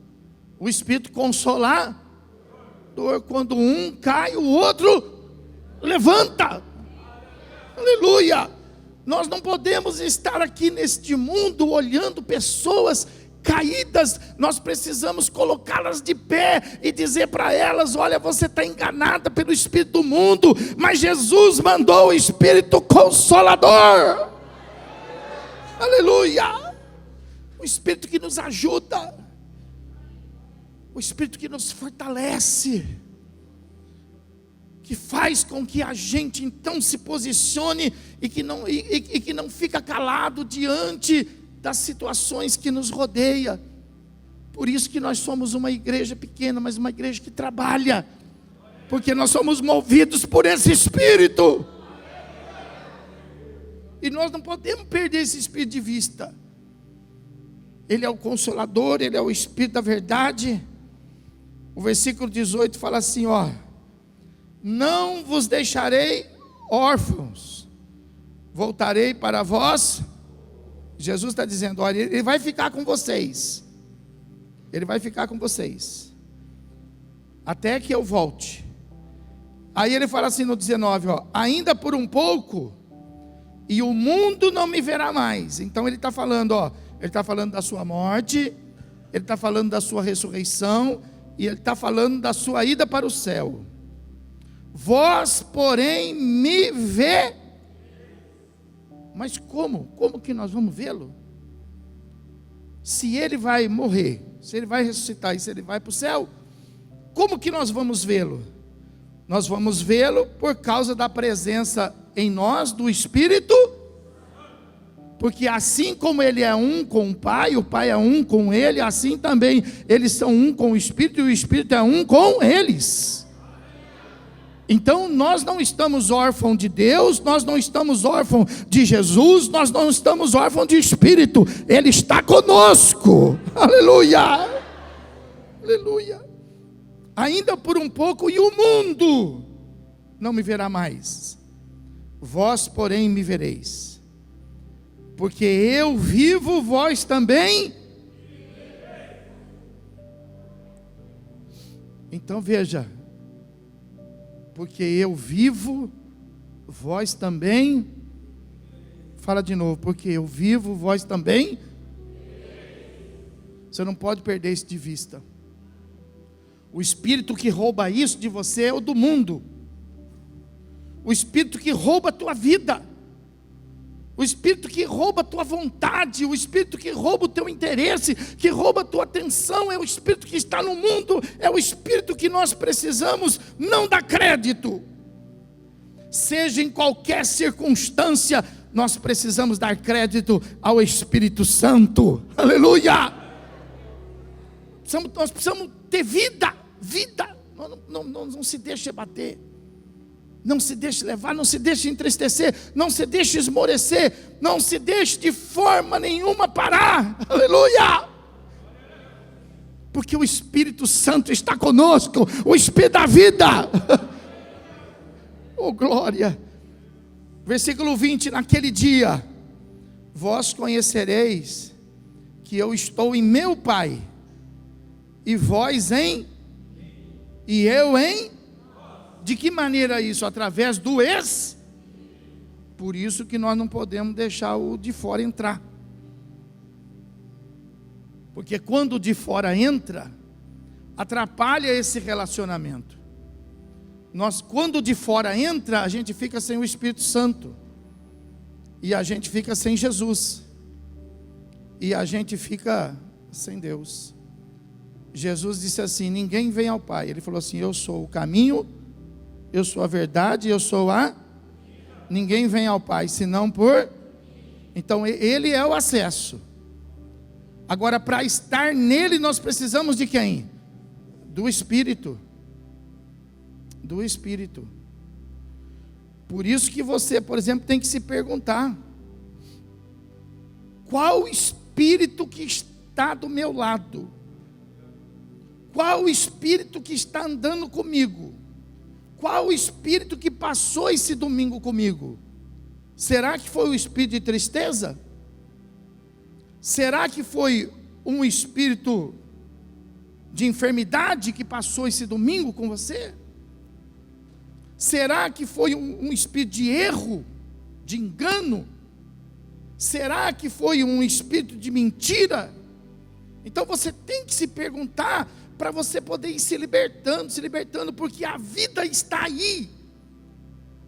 o Espírito Consolador. Quando um cai, o outro levanta. Aleluia! Nós não podemos estar aqui neste mundo olhando pessoas caídas. Nós precisamos colocá-las de pé e dizer para elas: olha, você está enganada pelo espírito do mundo, mas Jesus mandou o Espírito Consolador. Aleluia! O Espírito que nos ajuda, o Espírito que nos fortalece, que faz com que a gente então se posicione e que não fica calado diante das situações que nos rodeia. Por isso que nós somos uma igreja pequena, mas uma igreja que trabalha. Porque nós somos movidos por esse Espírito. E nós não podemos perder esse Espírito de vista. Ele é o Consolador, Ele é o Espírito da verdade. O versículo 18 fala assim, ó: não vos deixarei órfãos, voltarei para vós. Jesus está dizendo, olha, Ele vai ficar com vocês. Ele vai ficar com vocês até que eu volte. Aí ele fala assim no 19, ó: ainda por um pouco, e o mundo não me verá mais. Então ele está falando, ó, ele está falando da sua morte, ele está falando da sua ressurreição, e ele está falando da sua ida para o céu. Vós, porém, me vê. Mas como? Como que nós vamos vê-lo? Se ele vai morrer, se ele vai ressuscitar e se ele vai para o céu, como que nós vamos vê-lo? Nós vamos vê-lo por causa da presença em nós do Espírito, porque assim como Ele é um com o Pai é um com Ele, assim também eles são um com o Espírito, e o Espírito é um com eles. Então nós não estamos órfãos de Deus, nós não estamos órfãos de Jesus, nós não estamos órfãos de Espírito, Ele está conosco, aleluia, aleluia. Ainda por um pouco, e o mundo não me verá mais. Vós, porém, me vereis. Porque eu vivo, vós também. Então veja. Porque eu vivo, vós também. Fala de novo. Porque eu vivo, vós também. Você não pode perder isso de vista. O espírito que rouba isso de você é o do mundo. O espírito que rouba a tua vida. O espírito que rouba a tua vontade. O espírito que rouba o teu interesse, que rouba a tua atenção, é o espírito que está no mundo. É o espírito que nós precisamos não dar crédito. Seja em qualquer circunstância, nós precisamos dar crédito ao Espírito Santo. Aleluia! Nós precisamos ter vida. Não se deixe bater, não se deixe levar, não se deixe entristecer, não se deixe esmorecer, não se deixe de forma nenhuma parar, aleluia, porque o Espírito Santo está conosco, o Espírito da vida, oh glória. Versículo 20, naquele dia, vós conhecereis que eu estou em meu Pai, e vós em e eu em? De que maneira isso? Através do Por isso que nós não podemos deixar o de fora entrar. Porque quando o de fora entra, atrapalha esse relacionamento. Quando o de fora entra, a gente fica sem o Espírito Santo. E a gente fica sem Jesus. E a gente fica sem Deus. Jesus disse assim, ninguém vem ao Pai. Ele falou assim, eu sou o caminho, eu sou a verdade, eu sou a... Ninguém vem ao Pai, senão por... Então Ele é o acesso. Agora, para estar nele, nós precisamos de quem? Do Espírito. Do Espírito. Por isso que você, por exemplo, tem que se perguntar, qual Espírito que está do meu lado? Qual o Espírito que está andando comigo? Qual o Espírito que passou esse domingo comigo? Será que foi o Espírito de tristeza? Será que foi um Espírito de enfermidade que passou esse domingo com você? Será que foi um Espírito de erro, de engano? Será que foi um Espírito de mentira? Então você tem que se perguntar, para você poder ir se libertando, porque a vida está aí.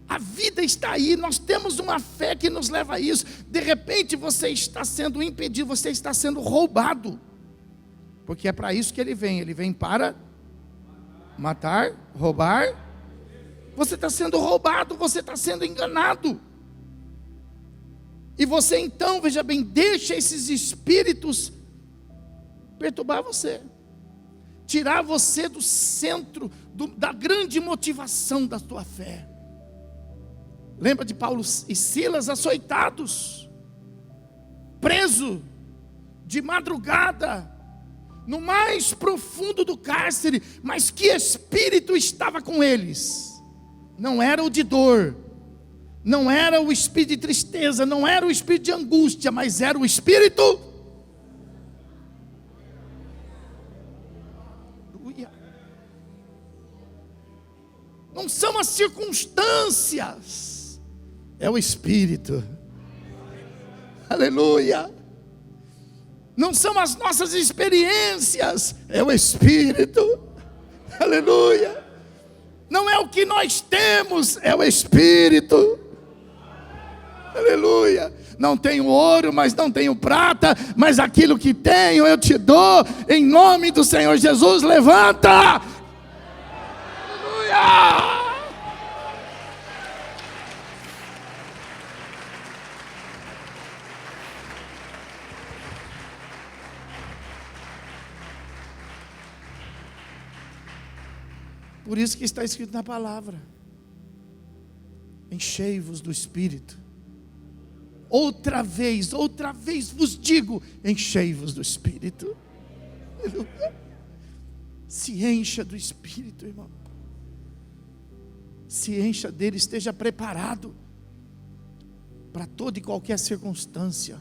A vida está aí, nós temos uma fé que nos leva a isso. De repente você está sendo impedido, você está sendo roubado. Porque é para isso que ele vem para matar, roubar. Você está sendo roubado, você está sendo enganado. E você então, veja bem, deixa esses espíritos perturbar você. tirar você do centro, da grande motivação da tua fé. Lembra de Paulo e Silas açoitados, preso, de madrugada, no mais profundo do cárcere, mas que espírito estava com eles? Não era o de dor, não era o espírito de tristeza, não era o espírito de angústia, mas era o espírito. Não são as circunstâncias, é o espírito. Aleluia. Não são as nossas experiências, é o espírito. Aleluia. Não é o que nós temos, é o espírito. Aleluia. Não tenho ouro, mas não tenho prata, mas aquilo que tenho eu te dou, em nome do Senhor Jesus. Levanta. Aleluia. Por isso que está escrito na palavra: enchei-vos do Espírito. Outra vez vos digo: enchei-vos do Espírito. Aleluia. Se encha do Espírito, irmão. Se encha dele, esteja preparado para toda e qualquer circunstância,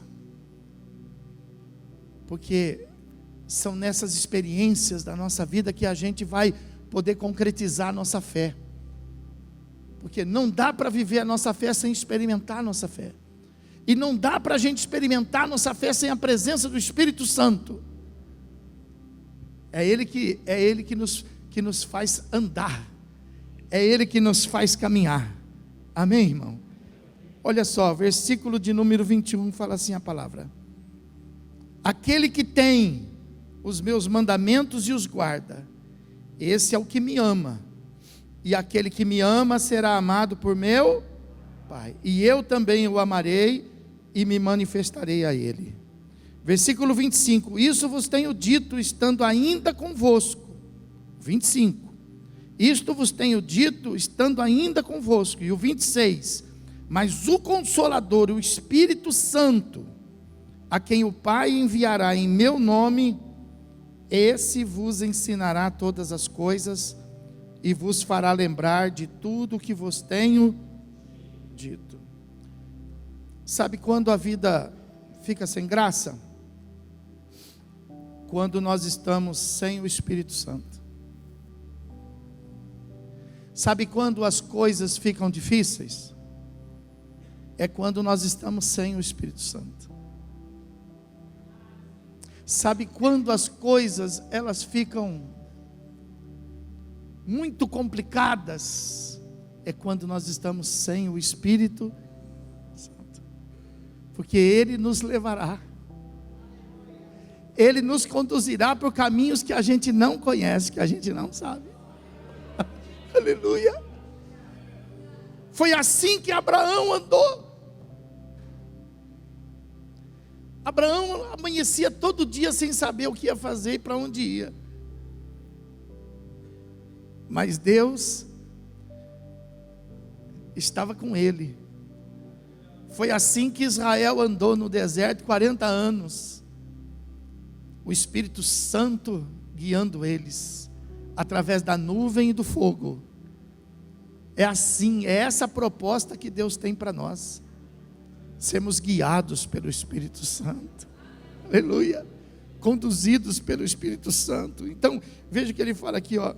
porque são nessas experiências da nossa vida que a gente vai poder concretizar a nossa fé, porque não dá para viver a nossa fé sem experimentar a nossa fé, e não dá para a gente experimentar a nossa fé sem a presença do Espírito Santo. É Ele que nos faz andar, é Ele que nos faz caminhar. Amém, irmão? Olha só, versículo de número 21 fala assim a palavra: aquele que tem os meus mandamentos e os guarda, esse é o que me ama, e aquele que me ama será amado por meu Pai, e eu também o amarei e me manifestarei a ele. Versículo 25: isso vos tenho dito estando ainda convosco. 25: isto vos tenho dito estando ainda convosco. E o 26: mas o Consolador, o Espírito Santo, a quem o Pai enviará em meu nome, esse vos ensinará todas as coisas e vos fará lembrar de tudo o que vos tenho dito. Sabe quando a vida fica sem graça? Quando nós estamos sem o Espírito Santo. Sabe quando as coisas ficam difíceis? É quando nós estamos sem o Espírito Santo. Sabe quando as coisas elas ficam muito complicadas? É quando nós estamos sem o Espírito Santo. Porque Ele nos levará, Ele nos conduzirá por caminhos que a gente não conhece, que a gente não sabe. Aleluia. Foi assim que Abraão andou. Abraão amanhecia todo dia sem saber o que ia fazer e para onde ia. Mas Deus estava com ele. Foi assim que Israel andou no deserto 40 anos. O Espírito Santo guiando eles, através da nuvem e do fogo. É assim, é essa a proposta que Deus tem para nós. Sermos guiados pelo Espírito Santo. Aleluia. Conduzidos pelo Espírito Santo. Então, veja o que ele fala aqui, ó.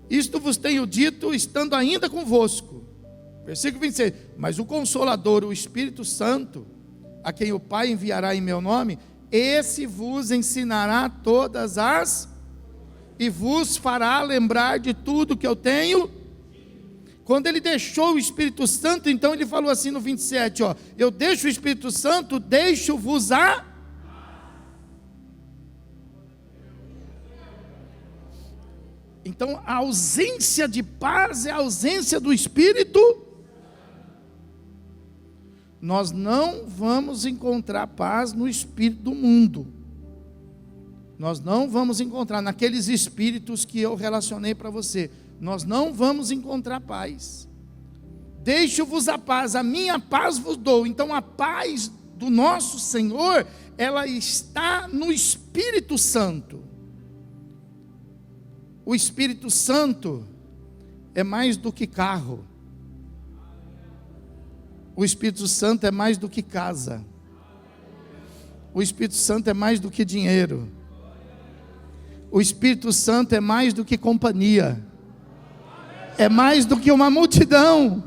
Isto vos tenho dito, estando ainda convosco. Versículo 26. Mas o Consolador, o Espírito Santo, a quem o Pai enviará em meu nome, esse vos ensinará todas as, e vos fará lembrar de tudo que eu tenho. Quando ele deixou o Espírito Santo, então ele falou assim no 27, ó: eu deixo o Espírito Santo, deixo-vos a... Então a ausência de paz é a ausência do Espírito. Nós não vamos encontrar paz no espírito do mundo. Nós não vamos encontrar naqueles espíritos que eu relacionei para você. Nós não vamos encontrar paz. Deixo-vos a paz, a minha paz vos dou. Então a paz do nosso Senhor, ela está no Espírito Santo. O Espírito Santo é mais do que carro. O Espírito Santo é mais do que casa. O Espírito Santo é mais do que dinheiro. O Espírito Santo é mais do que companhia. É mais do que uma multidão.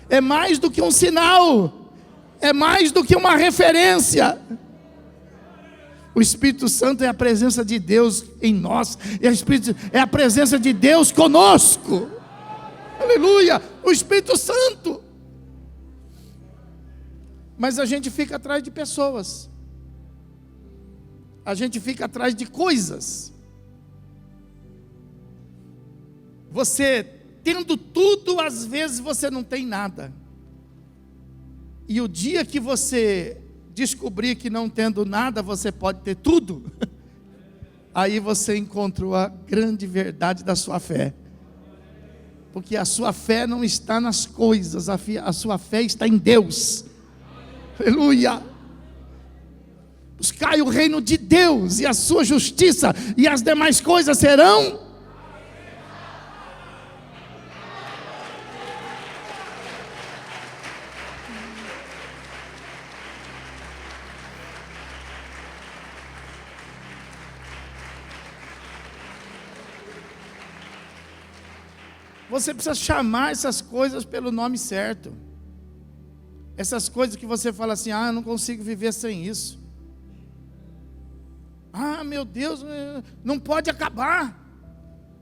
É mais do que um sinal. É mais do que uma referência. O Espírito Santo é a presença de Deus em nós. É a presença de Deus conosco. Aleluia! O Espírito Santo. Mas a gente fica atrás de pessoas. A gente fica atrás de coisas. Você tendo tudo, às vezes você não tem nada. E o dia que você descobrir que não tendo nada, você pode ter tudo, aí você encontrou a grande verdade da sua fé. Porque a sua fé não está nas coisas, a sua fé está em Deus. Aleluia! Buscai o reino de Deus e a sua justiça, e as demais coisas serão. Você precisa chamar essas coisas pelo nome certo. Essas coisas que você fala assim: ah, eu não consigo viver sem isso. Ah, meu Deus, não pode acabar.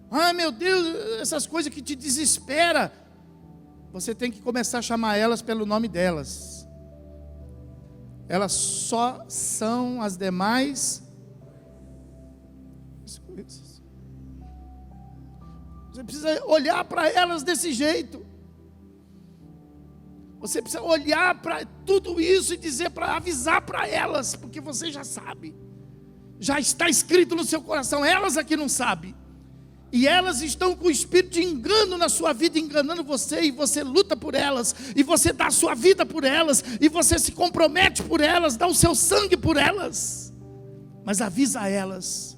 Ah, meu Deus, essas coisas que te desespera. Você tem que começar a chamar elas pelo nome delas. Elas só são as demais coisas. Você precisa olhar para elas desse jeito. Você precisa olhar para tudo isso e dizer, para avisar para elas, porque você já sabe. Já está escrito no seu coração. Elas aqui não sabem. E elas estão com o espírito de engano na sua vida, enganando você, e você luta por elas, e você dá a sua vida por elas, e você se compromete por elas, dá o seu sangue por elas. Mas avisa elas.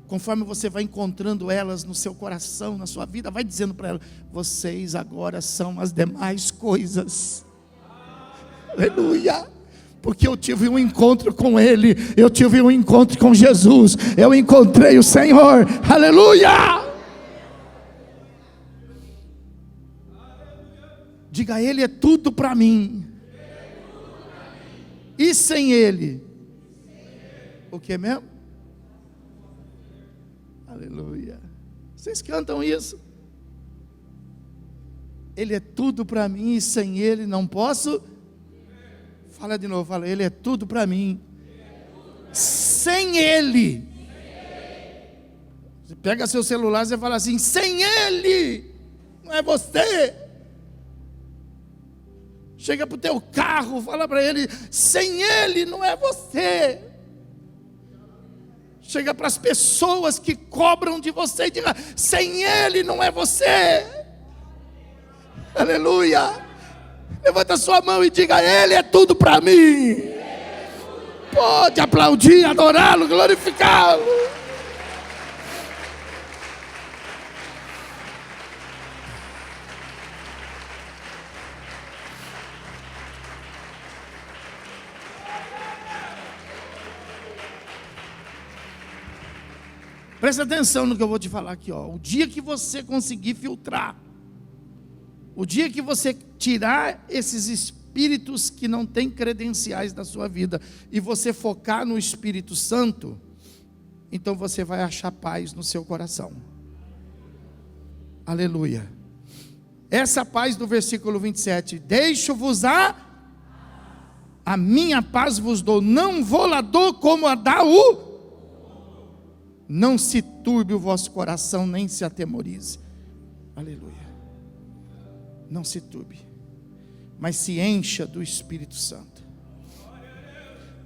Conforme você vai encontrando elas no seu coração, na sua vida, vai dizendo para elas: vocês agora são as demais coisas. Aleluia! Porque eu tive um encontro com Ele, eu tive um encontro com Jesus, eu encontrei o Senhor. Aleluia! Diga: Ele é tudo para mim. E sem Ele, o que mesmo? Aleluia. Vocês cantam isso? Ele é tudo para mim, e sem Ele não posso. Fala de novo, fala: Ele é tudo para mim. Sem Ele. Você pega seu celular e fala assim: sem Ele, não é você. Chega para o teu carro, fala para ele: sem Ele, não é você. Chega para as pessoas que cobram de você e diga: sem Ele não é você. Aleluia. Levanta sua mão e diga: Ele é tudo para mim. Pode aplaudir, adorá-lo, glorificá-lo. Presta atenção no que eu vou te falar aqui, ó. O dia que você conseguir filtrar, o dia que você tirar esses espíritos que não têm credenciais da sua vida e você focar no Espírito Santo, então você vai achar paz no seu coração. Aleluia. Essa paz do versículo 27: deixo-vos a minha paz vos dou, não vou lá dou como a dá o. Não se turbe o vosso coração, nem se atemorize. Aleluia. Não se turbe, mas se encha do Espírito Santo.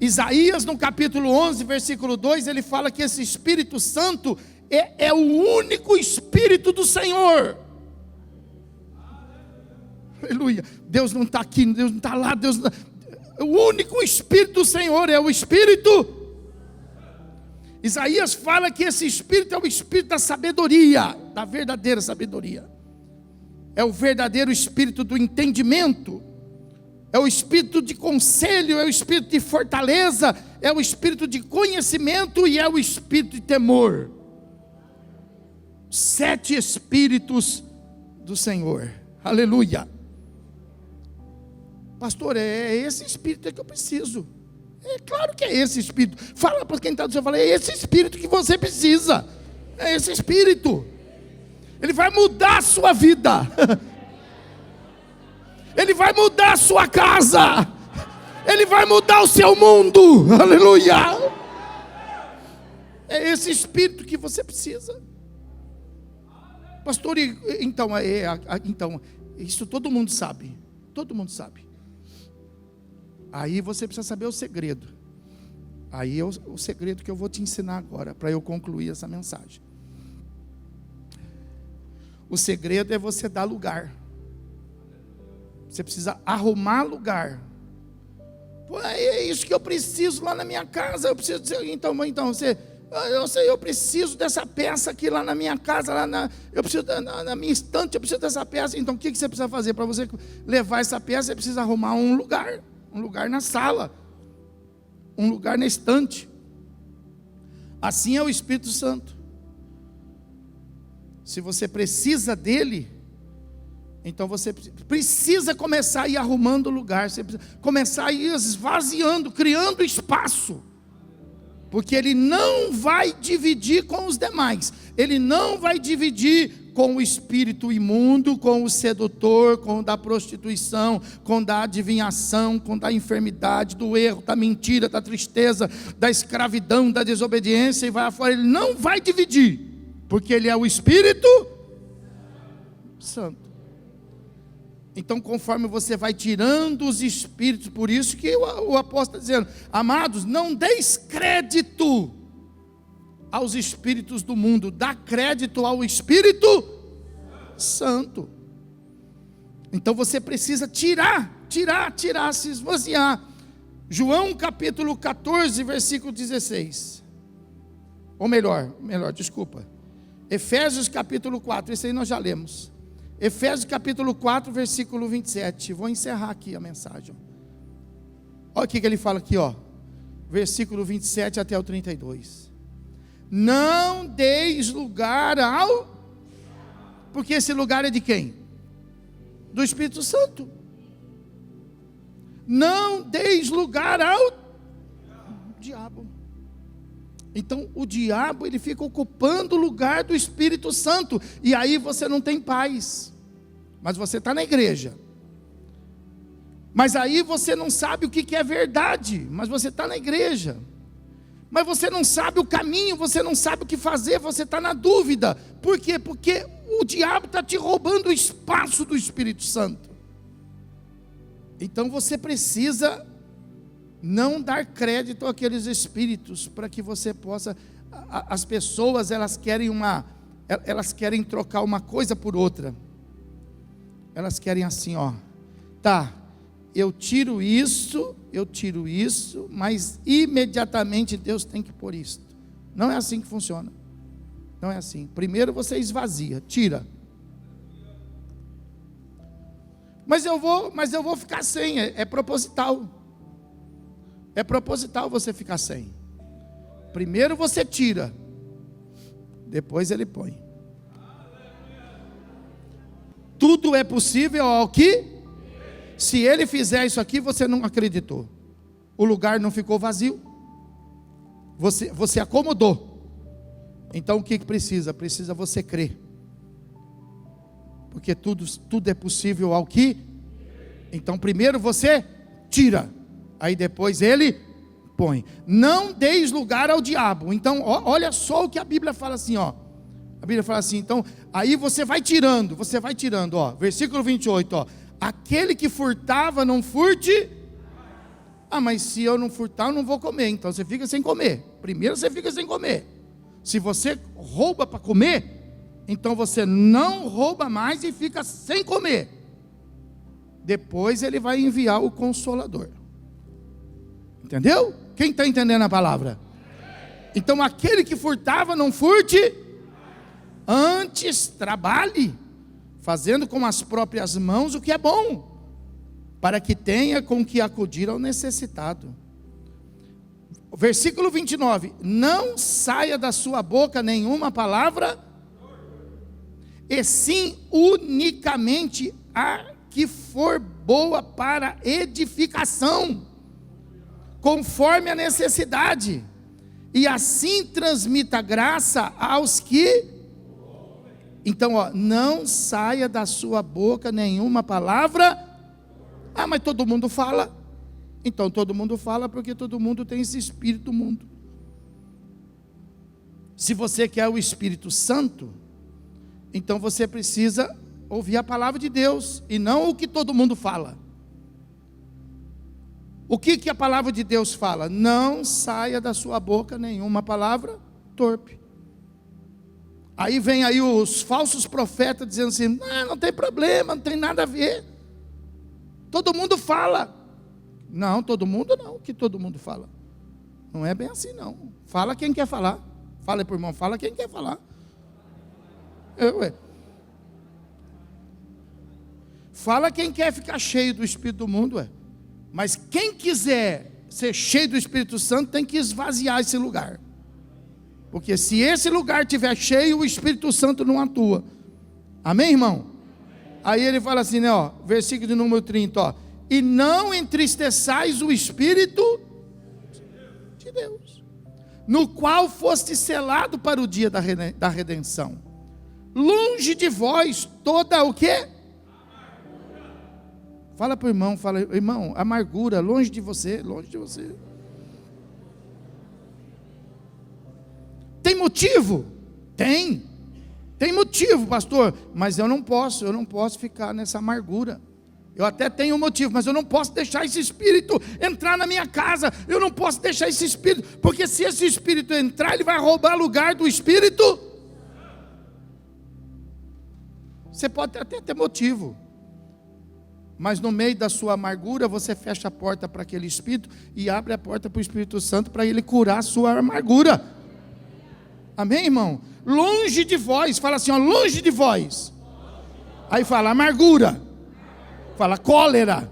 Isaías, no capítulo 11, versículo 2, ele fala que esse Espírito Santo é o único Espírito do Senhor. Aleluia. Deus não está aqui, Deus não está lá, o único Espírito do Senhor é o Espírito. Isaías fala que esse Espírito é o Espírito da sabedoria, da verdadeira sabedoria. É o verdadeiro Espírito do entendimento. É o Espírito de conselho, é o Espírito de fortaleza, é o Espírito de conhecimento e é o Espírito de temor. 7 Espíritos do Senhor. Aleluia. Pastor, é esse Espírito que eu preciso. É claro que é esse Espírito. Fala para quem está do seu, fala, é esse Espírito que você precisa. É esse Espírito. Ele vai mudar a sua vida. Ele vai mudar a sua casa. Ele vai mudar o seu mundo. Aleluia. É esse Espírito que você precisa. Pastor, então, isso todo mundo sabe. Todo mundo sabe. Aí você precisa saber o segredo. Aí é o segredo que eu vou te ensinar agora, para eu concluir essa mensagem. O segredo é você dar lugar. Você precisa arrumar lugar. Pô, é isso que eu preciso lá na minha casa. Eu preciso dizer, então eu preciso dessa peça aqui lá na minha casa, eu preciso na minha estante, eu preciso dessa peça. Então o que você precisa fazer? Para você levar essa peça, você precisa arrumar um lugar na sala, um lugar na estante. Assim é o Espírito Santo. Se você precisa dele, então você precisa começar a ir arrumando o lugar, você precisa começar a ir esvaziando, criando espaço, porque ele não vai dividir com os demais, ele não vai dividir com o espírito imundo, com o sedutor, com o da prostituição, com o da adivinhação, com o da enfermidade, do erro, da mentira, da tristeza, da escravidão, da desobediência, e vai afora. Ele não vai dividir, porque ele é o Espírito Santo. Então, conforme você vai tirando os espíritos, por isso que o apóstolo está dizendo, amados, não deis crédito aos espíritos do mundo, dá crédito ao Espírito Santo. Então você precisa tirar, se esvaziar. João capítulo 14, versículo 16. Ou melhor, desculpa. Efésios capítulo 4, esse aí nós já lemos. Efésios capítulo 4, versículo 27. Vou encerrar aqui a mensagem. Olha o que ele fala aqui, ó. Versículo 27 até o 32. Não deis lugar ao... Porque esse lugar é de quem? Do Espírito Santo. Não deis lugar ao diabo. Então o diabo, ele fica ocupando o lugar do Espírito Santo, e aí você não tem paz. Mas você está na igreja, mas aí você não sabe o que é verdade, mas você está na igreja, mas você não sabe o caminho, você não sabe o que fazer, você está na dúvida. Por quê? Porque o diabo está te roubando o espaço do Espírito Santo. Então você precisa não dar crédito àqueles espíritos, para que você possa... As pessoas, elas querem trocar uma coisa por outra. Elas querem assim, ó, tá, eu tiro isso, mas imediatamente Deus tem que pôr isso. Não é assim que funciona. Não é assim. Primeiro você esvazia, tira. Mas eu vou ficar sem, é proposital. É proposital você ficar sem. Primeiro você tira, depois ele põe. Tudo é possível ao que? Se ele fizer isso aqui, você não acreditou. O lugar não ficou vazio. Você acomodou. Então o que precisa? Precisa você crer. Porque tudo é possível ao que? Então primeiro você tira, aí depois ele põe. Não deis lugar ao diabo. Então olha só o que a Bíblia fala assim, ó. A Bíblia fala assim, então, aí você vai tirando, ó, versículo 28, ó. Aquele que furtava, não furte. Ah, mas se eu não furtar, eu não vou comer. Então você fica sem comer. Primeiro você fica sem comer. Se você rouba para comer, então você não rouba mais e fica sem comer. Depois ele vai enviar o Consolador. Entendeu? Quem está entendendo a palavra? Então aquele que furtava, não furte. Antes trabalhe, fazendo com as próprias mãos o que é bom, para que tenha com que acudir ao necessitado. Versículo 29. Não saia da sua boca nenhuma palavra, e sim unicamente a que for boa para edificação, conforme a necessidade, e assim transmita graça aos que... Então, não saia da sua boca nenhuma palavra. Ah, mas todo mundo fala. Então todo mundo fala porque todo mundo tem esse espírito do mundo. Se você quer o Espírito Santo, então você precisa ouvir a palavra de Deus e não o que todo mundo fala. O que a palavra de Deus fala? Não saia da sua boca nenhuma palavra torpe. Aí vem aí os falsos profetas dizendo assim: não tem problema, não tem nada a ver. Todo mundo fala. Não, todo mundo não, que todo mundo fala. Não é bem assim não. Fala quem quer falar. Fala para o irmão, fala quem quer falar. Fala quem quer ficar cheio do Espírito do mundo. Mas quem quiser ser cheio do Espírito Santo tem que esvaziar esse lugar. Porque se esse lugar estiver cheio, o Espírito Santo não atua. Amém, irmão? Aí ele fala assim, né, ó, versículo de número 30, ó. E não entristeçais o Espírito de Deus, no qual foste selado para o dia da redenção. Longe de vós toda o quê? Fala para o irmão, fala, irmão, amargura, longe de você, longe de você. Tem motivo? Tem motivo, pastor, mas eu não posso ficar nessa amargura. Eu até tenho motivo, mas eu não posso deixar esse espírito entrar na minha casa. Eu não posso deixar esse espírito, porque se esse espírito entrar, ele vai roubar lugar do Espírito. Você pode até ter motivo, mas no meio da sua amargura, você fecha a porta para aquele espírito e abre a porta para o Espírito Santo para ele curar a sua amargura. Amém, irmão? Longe de vós, fala assim, ó, longe de vós. Aí fala amargura, fala cólera,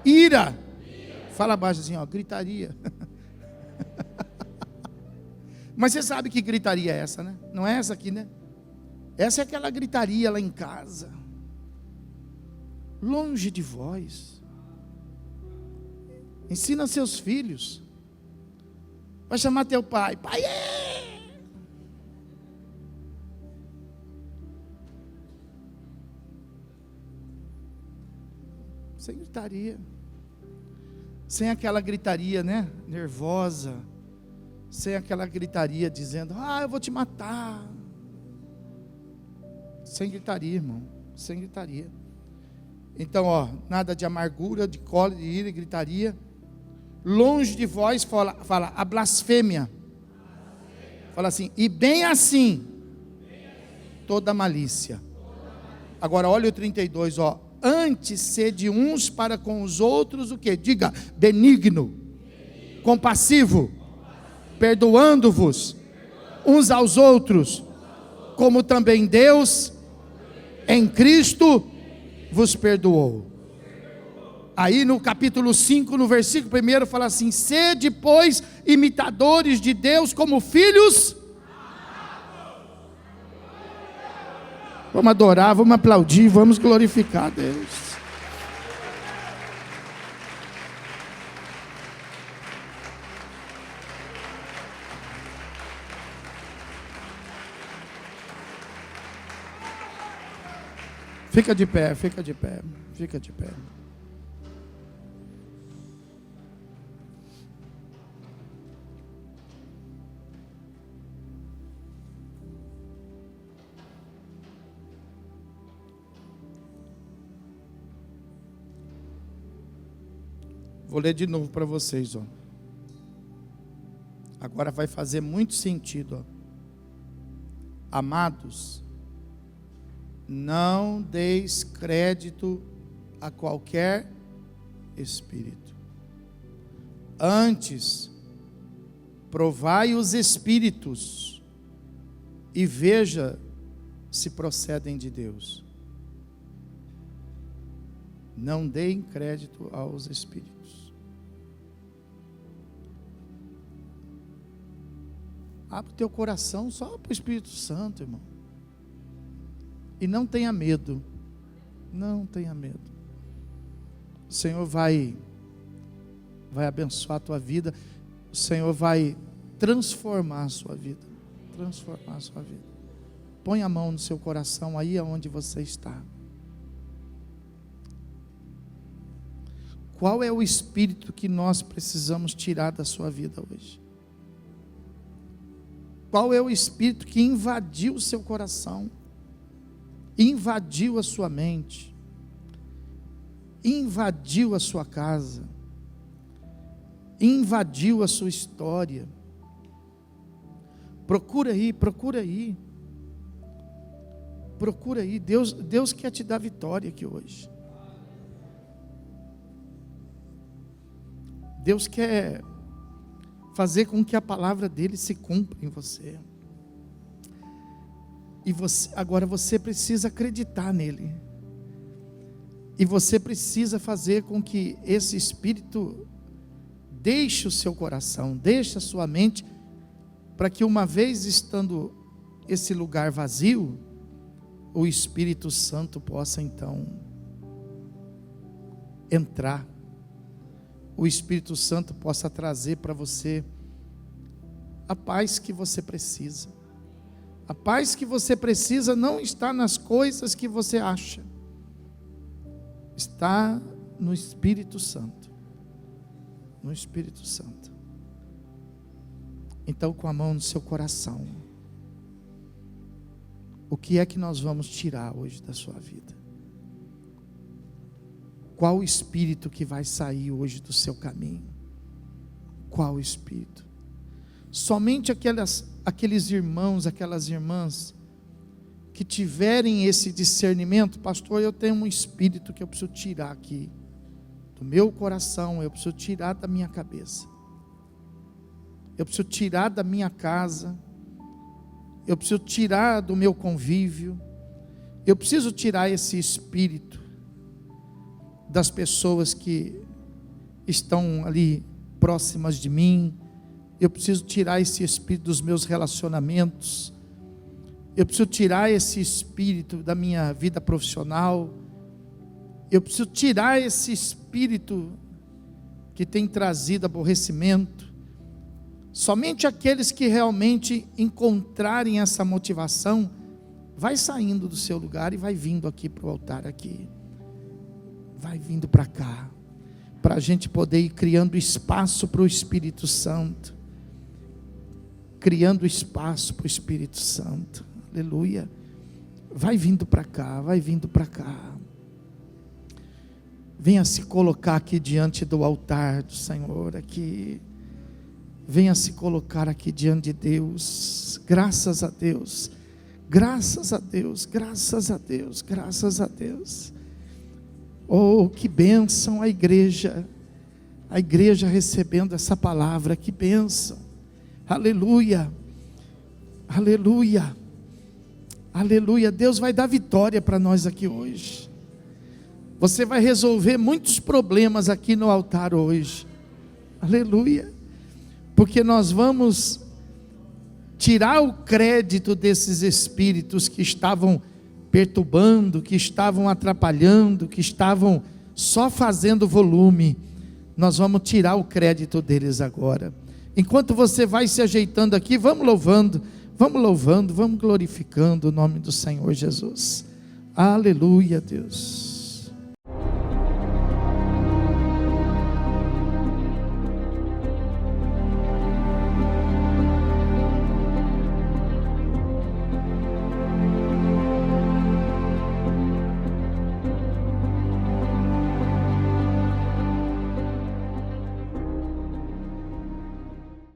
ira. Fala abaixo assim, ó, gritaria. Mas você sabe que gritaria é essa, né? Não é essa aqui, né? Essa é aquela gritaria lá em casa. Longe de vós. Ensina seus filhos. Vai chamar teu pai. Pai, sem gritaria, sem aquela gritaria, né, nervosa, sem aquela gritaria dizendo, eu vou te matar, sem gritaria, irmão, sem gritaria. Então, ó, nada de amargura, de cólera, de ira e gritaria. Longe de vós, fala a blasfêmia. Fala assim, e bem assim, toda malícia. Agora olha o 32, ó. Antes sede uns para com os outros o que? Diga, benigno, compassivo, perdoando-vos uns aos outros, como também Deus em Cristo vos perdoou. Aí no capítulo 5, no versículo 1, fala assim, sede pois imitadores de Deus como filhos. Vamos adorar, vamos aplaudir, vamos glorificar a Deus. Fica de pé, fica de pé, fica de pé. Vou ler de novo para vocês, ó. Agora vai fazer muito sentido, ó. Amados, não deis crédito a qualquer espírito. Antes, provai os espíritos e veja se procedem de Deus. Não deem crédito aos espíritos. Abre o teu coração só para o Espírito Santo, irmão. E não tenha medo. Não tenha medo. O Senhor vai abençoar a tua vida. O Senhor vai transformar a sua vida. Transformar a sua vida. Põe a mão no seu coração aí aonde você está. Qual é o espírito que nós precisamos tirar da sua vida hoje? Qual é o espírito que invadiu o seu coração? Invadiu a sua mente? Invadiu a sua casa? Invadiu a sua história? Procura aí, procura aí. Procura aí. Deus quer te dar vitória aqui hoje. Deus quer fazer com que a palavra dele se cumpra em você. E agora você precisa acreditar nele. E você precisa fazer com que esse espírito deixe o seu coração, deixe a sua mente, para que uma vez estando esse lugar vazio, o Espírito Santo possa então entrar. O Espírito Santo possa trazer para você a paz que você precisa. A paz que você precisa não está nas coisas que você acha, está no Espírito Santo. No Espírito Santo. Então, com a mão no seu coração, o que é que nós vamos tirar hoje da sua vida? Qual o espírito que vai sair hoje do seu caminho? Qual espírito? Somente aqueles irmãos, aquelas irmãs que tiverem esse discernimento. Pastor, eu tenho um espírito que eu preciso tirar aqui do meu coração, eu preciso tirar da minha cabeça, eu preciso tirar da minha casa, eu preciso tirar do meu convívio, eu preciso tirar esse espírito das pessoas que estão ali próximas de mim, eu preciso tirar esse espírito dos meus relacionamentos, eu preciso tirar esse espírito da minha vida profissional, eu preciso tirar esse espírito que tem trazido aborrecimento. Somente aqueles que realmente encontrarem essa motivação, vai saindo do seu lugar e vai vindo aqui para o altar aqui. Vai vindo para cá, para a gente poder ir criando espaço para o Espírito Santo, criando espaço para o Espírito Santo, aleluia. Vai vindo para cá, vai vindo para cá. Venha se colocar aqui diante do altar do Senhor, aqui. Venha se colocar aqui diante de Deus. Graças a Deus, graças a Deus, graças a Deus, graças a Deus. Oh, que bênção a igreja recebendo essa palavra, que bênção, aleluia, aleluia, aleluia. Deus vai dar vitória para nós aqui hoje. Você vai resolver muitos problemas aqui no altar hoje, aleluia, porque nós vamos tirar o crédito desses espíritos que estavam perturbando, que estavam atrapalhando, que estavam só fazendo volume. Nós vamos tirar o crédito deles agora. Enquanto você vai se ajeitando aqui, vamos louvando, vamos glorificando o nome do Senhor Jesus. Aleluia, Deus.